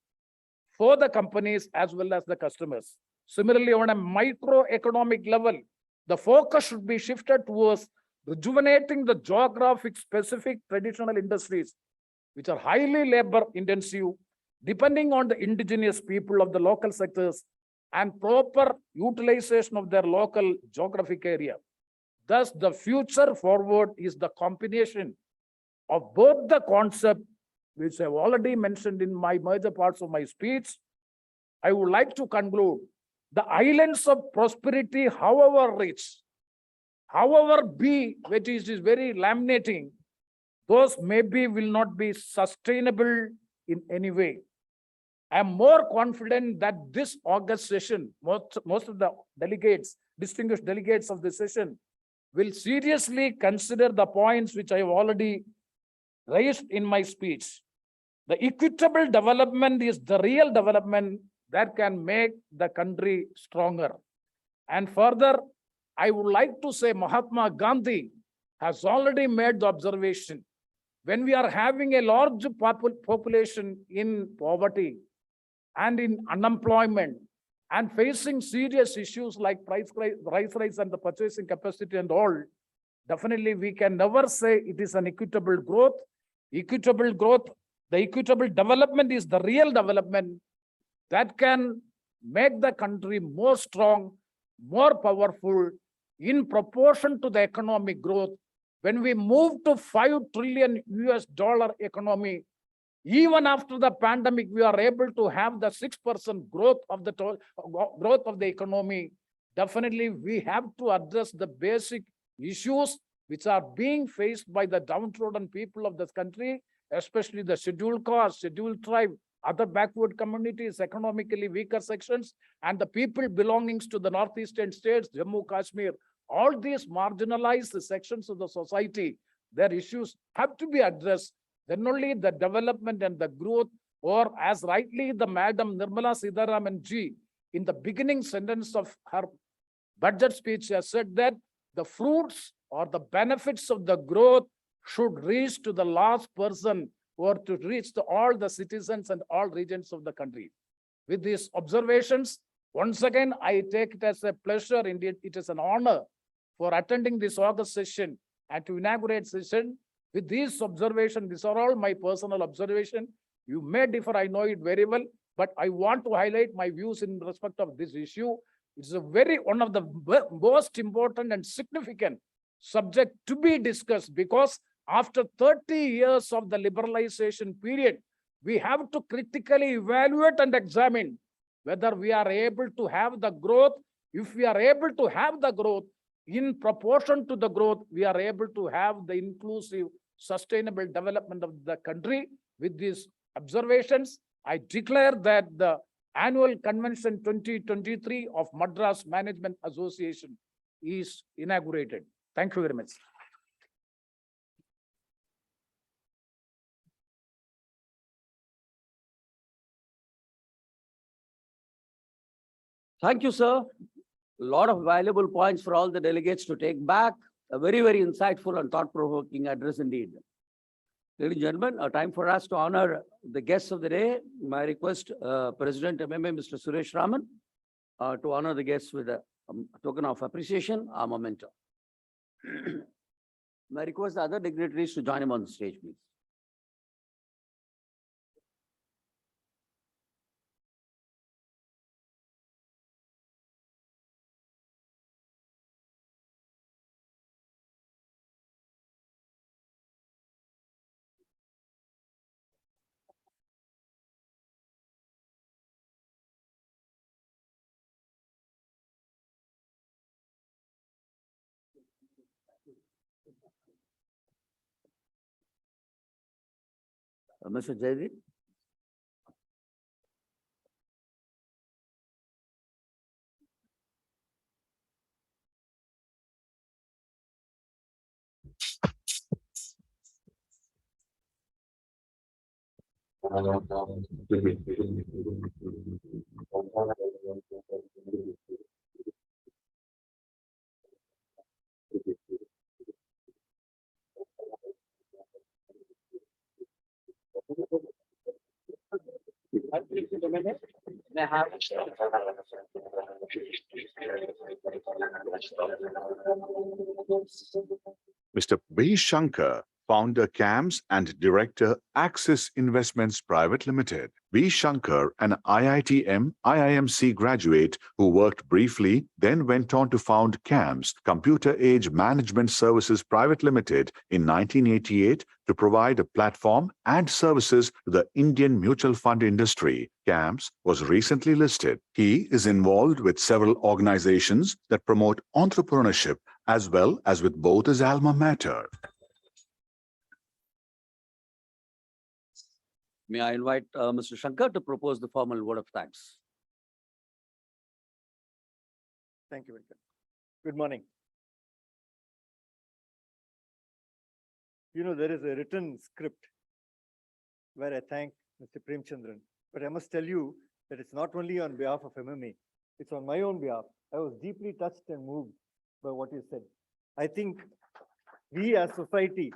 for the companies as well as the customers. Similarly, on a microeconomic level, the focus should be shifted towards rejuvenating the geographic specific traditional industries, which are highly labor intensive, depending on the indigenous people of the local sectors and proper utilization of their local geographic area. Thus, the future forward is the combination of both the concept, which I've already mentioned in my major parts of my speech. I would like to conclude, the islands of prosperity, however rich, however big, which is very laminating, those maybe will not be sustainable in any way. I am more confident that this August session, most of the delegates, distinguished delegates of the session, will seriously consider the points which I have already raised in my speech. The equitable development is the real development that can make the country stronger. And further, I would like to say Mahatma Gandhi has already made the observation, when we are having a large population in poverty and in unemployment and facing serious issues like price rise and the purchasing capacity and all, definitely we can never say it is an equitable growth. Equitable growth, the equitable development is the real development that can make the country more strong, more powerful in proportion to the economic growth. When we move to $5 trillion economy, even after the pandemic, we are able to have the 6% growth of the economy. Definitely, we have to address the basic issues which are being faced by the downtrodden people of this country, especially the scheduled caste, scheduled tribe, other backward communities, economically weaker sections, and the people belonging to the northeastern states, Jammu, Kashmir. All these marginalized sections of the society, their issues have to be addressed. Then only the development and the growth, or as rightly the Madam Nirmala Sitharaman ji, in the beginning sentence of her budget speech, has said that the fruits or the benefits of the growth should reach to the last person, or to reach to all the citizens and all regions of the country. With these observations, once again, I take it as a pleasure, indeed it is an honor, for attending this August session and to inaugurate session. With these observations, these are all my personal observation. You may differ, I know it very well, but I want to highlight my views in respect of this issue. It's one of the most important and significant subject to be discussed, because after 30 years of the liberalization period, we have to critically evaluate and examine whether we are able to have the growth. If we are able to have the growth, in proportion to the growth, we are able to have the inclusive, sustainable development of the country. With these observations, I declare that the annual convention 2023 of Madras Management Association is inaugurated. Thank you very much. Thank you, sir. A lot of valuable points for all the delegates to take back. A very, very insightful and thought-provoking address indeed. Ladies and gentlemen, a time for us to honor the guests of the day. My request, President MMA, Mr. Suresh Raman, to honor the guests with a token of appreciation, a memento. My request the other dignitaries to join him on the stage, please. Mr. Jaidit? Mr. V Shankar, founder CAMS and director Axis Investments Private Limited. V Shankar, an IITM IIMC graduate who worked briefly, then went on to found CAMS, Computer Age Management Services Private Limited, in 1988 to provide a platform and services to the Indian mutual fund industry. CAMS was recently listed. He is involved with several organizations that promote entrepreneurship as well as with both his alma mater. May I invite Mr. Shankar to propose the formal word of thanks? Thank you, Venkat. Good morning. You know, there is a written script where I thank Mr. Premachandran, but I must tell you that it's not only on behalf of MMA, it's on my own behalf. I was deeply touched and moved by what you said. I think we as society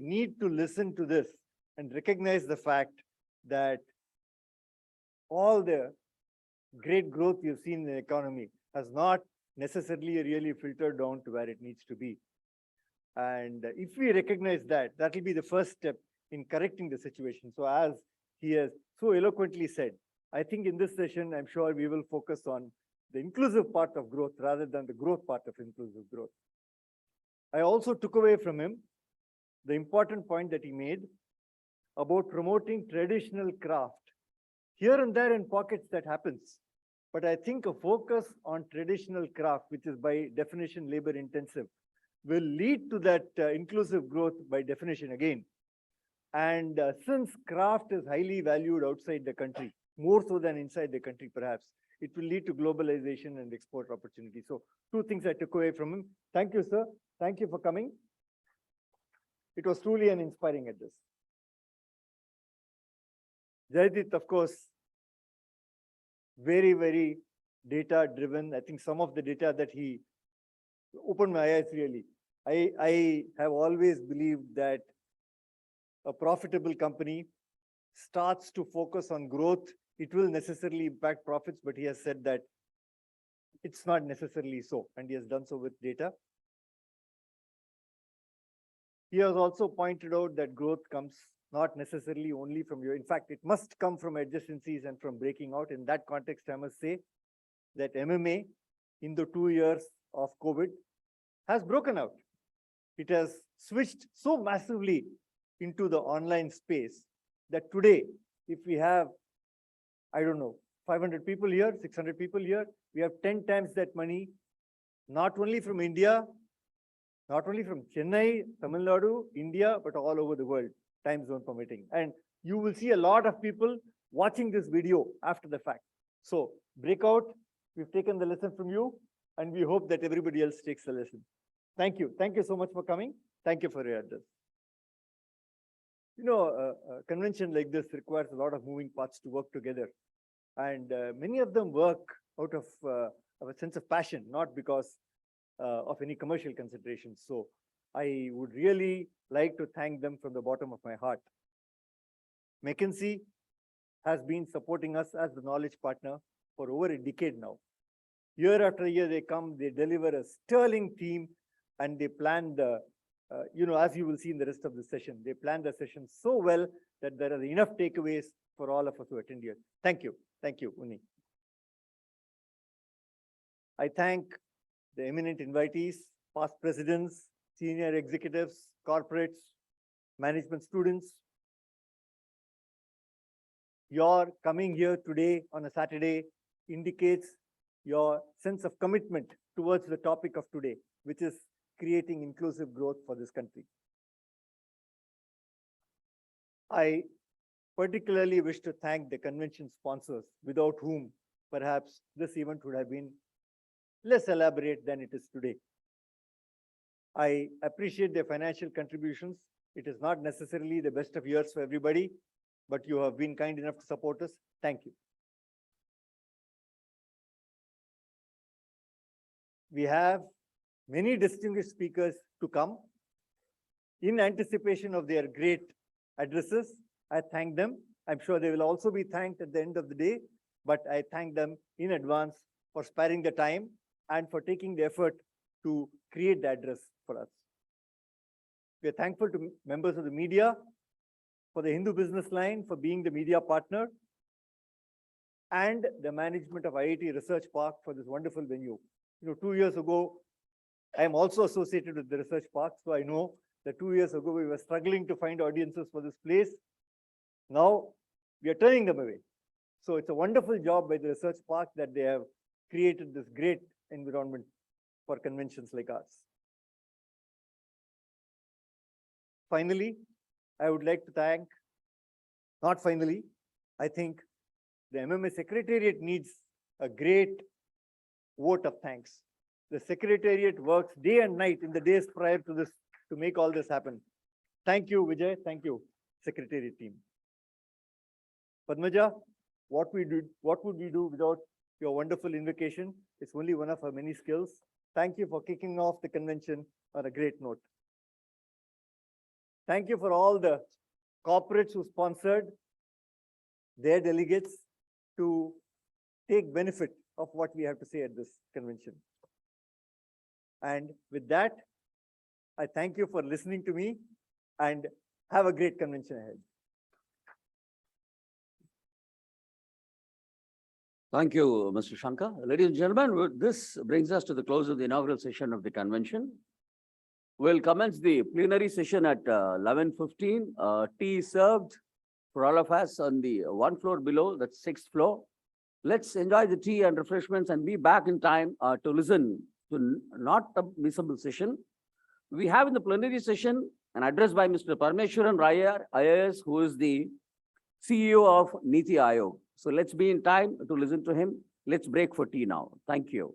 need to listen to this and recognize the fact that all the great growth you've seen in the economy has not necessarily really filtered down to where it needs to be. And if we recognize that, that will be the first step in correcting the situation. So as he has so eloquently said, I think in this session, I'm sure we will focus on the inclusive part of growth rather than the growth part of inclusive growth. I also took away from him the important point that he made about promoting traditional craft. Here and there in pockets that happens, but I think a focus on traditional craft, which is by definition labor intensive, will lead to that inclusive growth by definition again. And since craft is highly valued outside the country, more so than inside the country perhaps, it will lead to globalization and export opportunities. So two things I took away from him. Thank you, sir. Thank you for coming. It was truly an inspiring address. Jaidit, of course, very, very data driven. I think some of the data that he opened my eyes really. I have always believed that a profitable company starts to focus on growth. It will necessarily impact profits, but he has said that it's not necessarily so, and he has done so with data. He has also pointed out that growth comes not necessarily only from in fact, it must come from adjacencies and from breaking out. In that context, I must say that MMA in the 2 years of COVID has broken out. It has switched so massively into the online space that today, if we have, I don't know, 500 people here, 600 people here, we have 10 times that money, not only from India, not only from Chennai, Tamil Nadu, India, but all over the world, time zone permitting. And you will see a lot of people watching this video after the fact. So breakout, we've taken the lesson from you, and we hope that everybody else takes the lesson. Thank you. Thank you so much for coming. Thank you for your address. You know, a convention like this requires a lot of moving parts to work together. And many of them work out of a sense of passion, not because of any commercial considerations. So I would really like to thank them from the bottom of my heart. McKinsey has been supporting us as the knowledge partner for over a decade now. Year after year, they come, they deliver a sterling team, and they plan the, you know, as you will see in the rest of the session, they plan the session so well that there are enough takeaways for all of us who attend here. Thank you. Thank you, Uni. I thank the eminent invitees, past presidents, senior executives, corporates, management students. Your coming here today on a Saturday indicates your sense of commitment towards the topic of today, which is creating inclusive growth for this country. I particularly wish to thank the convention sponsors, without whom perhaps this event would have been less elaborate than it is today. I appreciate their financial contributions. It is not necessarily the best of years for everybody, but you have been kind enough to support us. Thank you. We have many distinguished speakers to come. In anticipation of their great addresses, I thank them. I'm sure they will also be thanked at the end of the day, but I thank them in advance for sparing the time and for taking the effort to create the address for us. We are thankful to members of the media, for the Hindu Business Line for being the media partner, and the management of IIT Research Park for this wonderful venue. 2 years ago, I am also associated with the Research Park, so I know that 2 years ago we were struggling to find audiences for this place. Now we are turning them away. So it's a wonderful job by the Research Park that they have created this great environment for conventions like ours. Finally, I would like to thank, not finally, I think the MMA Secretariat needs a great vote of thanks. The Secretariat works day and night in the days prior to this to make all this happen. Thank you, Vijay. Thank you, Secretariat team. Padmaja, what would we do without your wonderful invocation? It's only one of our many skills. Thank you for kicking off the convention on a great note. Thank you for all the corporates who sponsored their delegates to take benefit of what we have to say at this convention. And with that, I thank you for listening to me and have a great convention ahead. Thank you, Mr. Shankar. Ladies and gentlemen, this brings us to the close of the inaugural session of the convention. We'll commence the plenary session at 11:15. Tea is served for all of us on the one floor below, that's 6th floor. Let's enjoy the tea and refreshments and be back in time to listen to not a missable session. We have in the plenary session an address by Mr. Parameshwaran Raya, IAS, who is the CEO of Niti Aayog. So let's be in time to listen to him. Let's break for tea now. Thank you.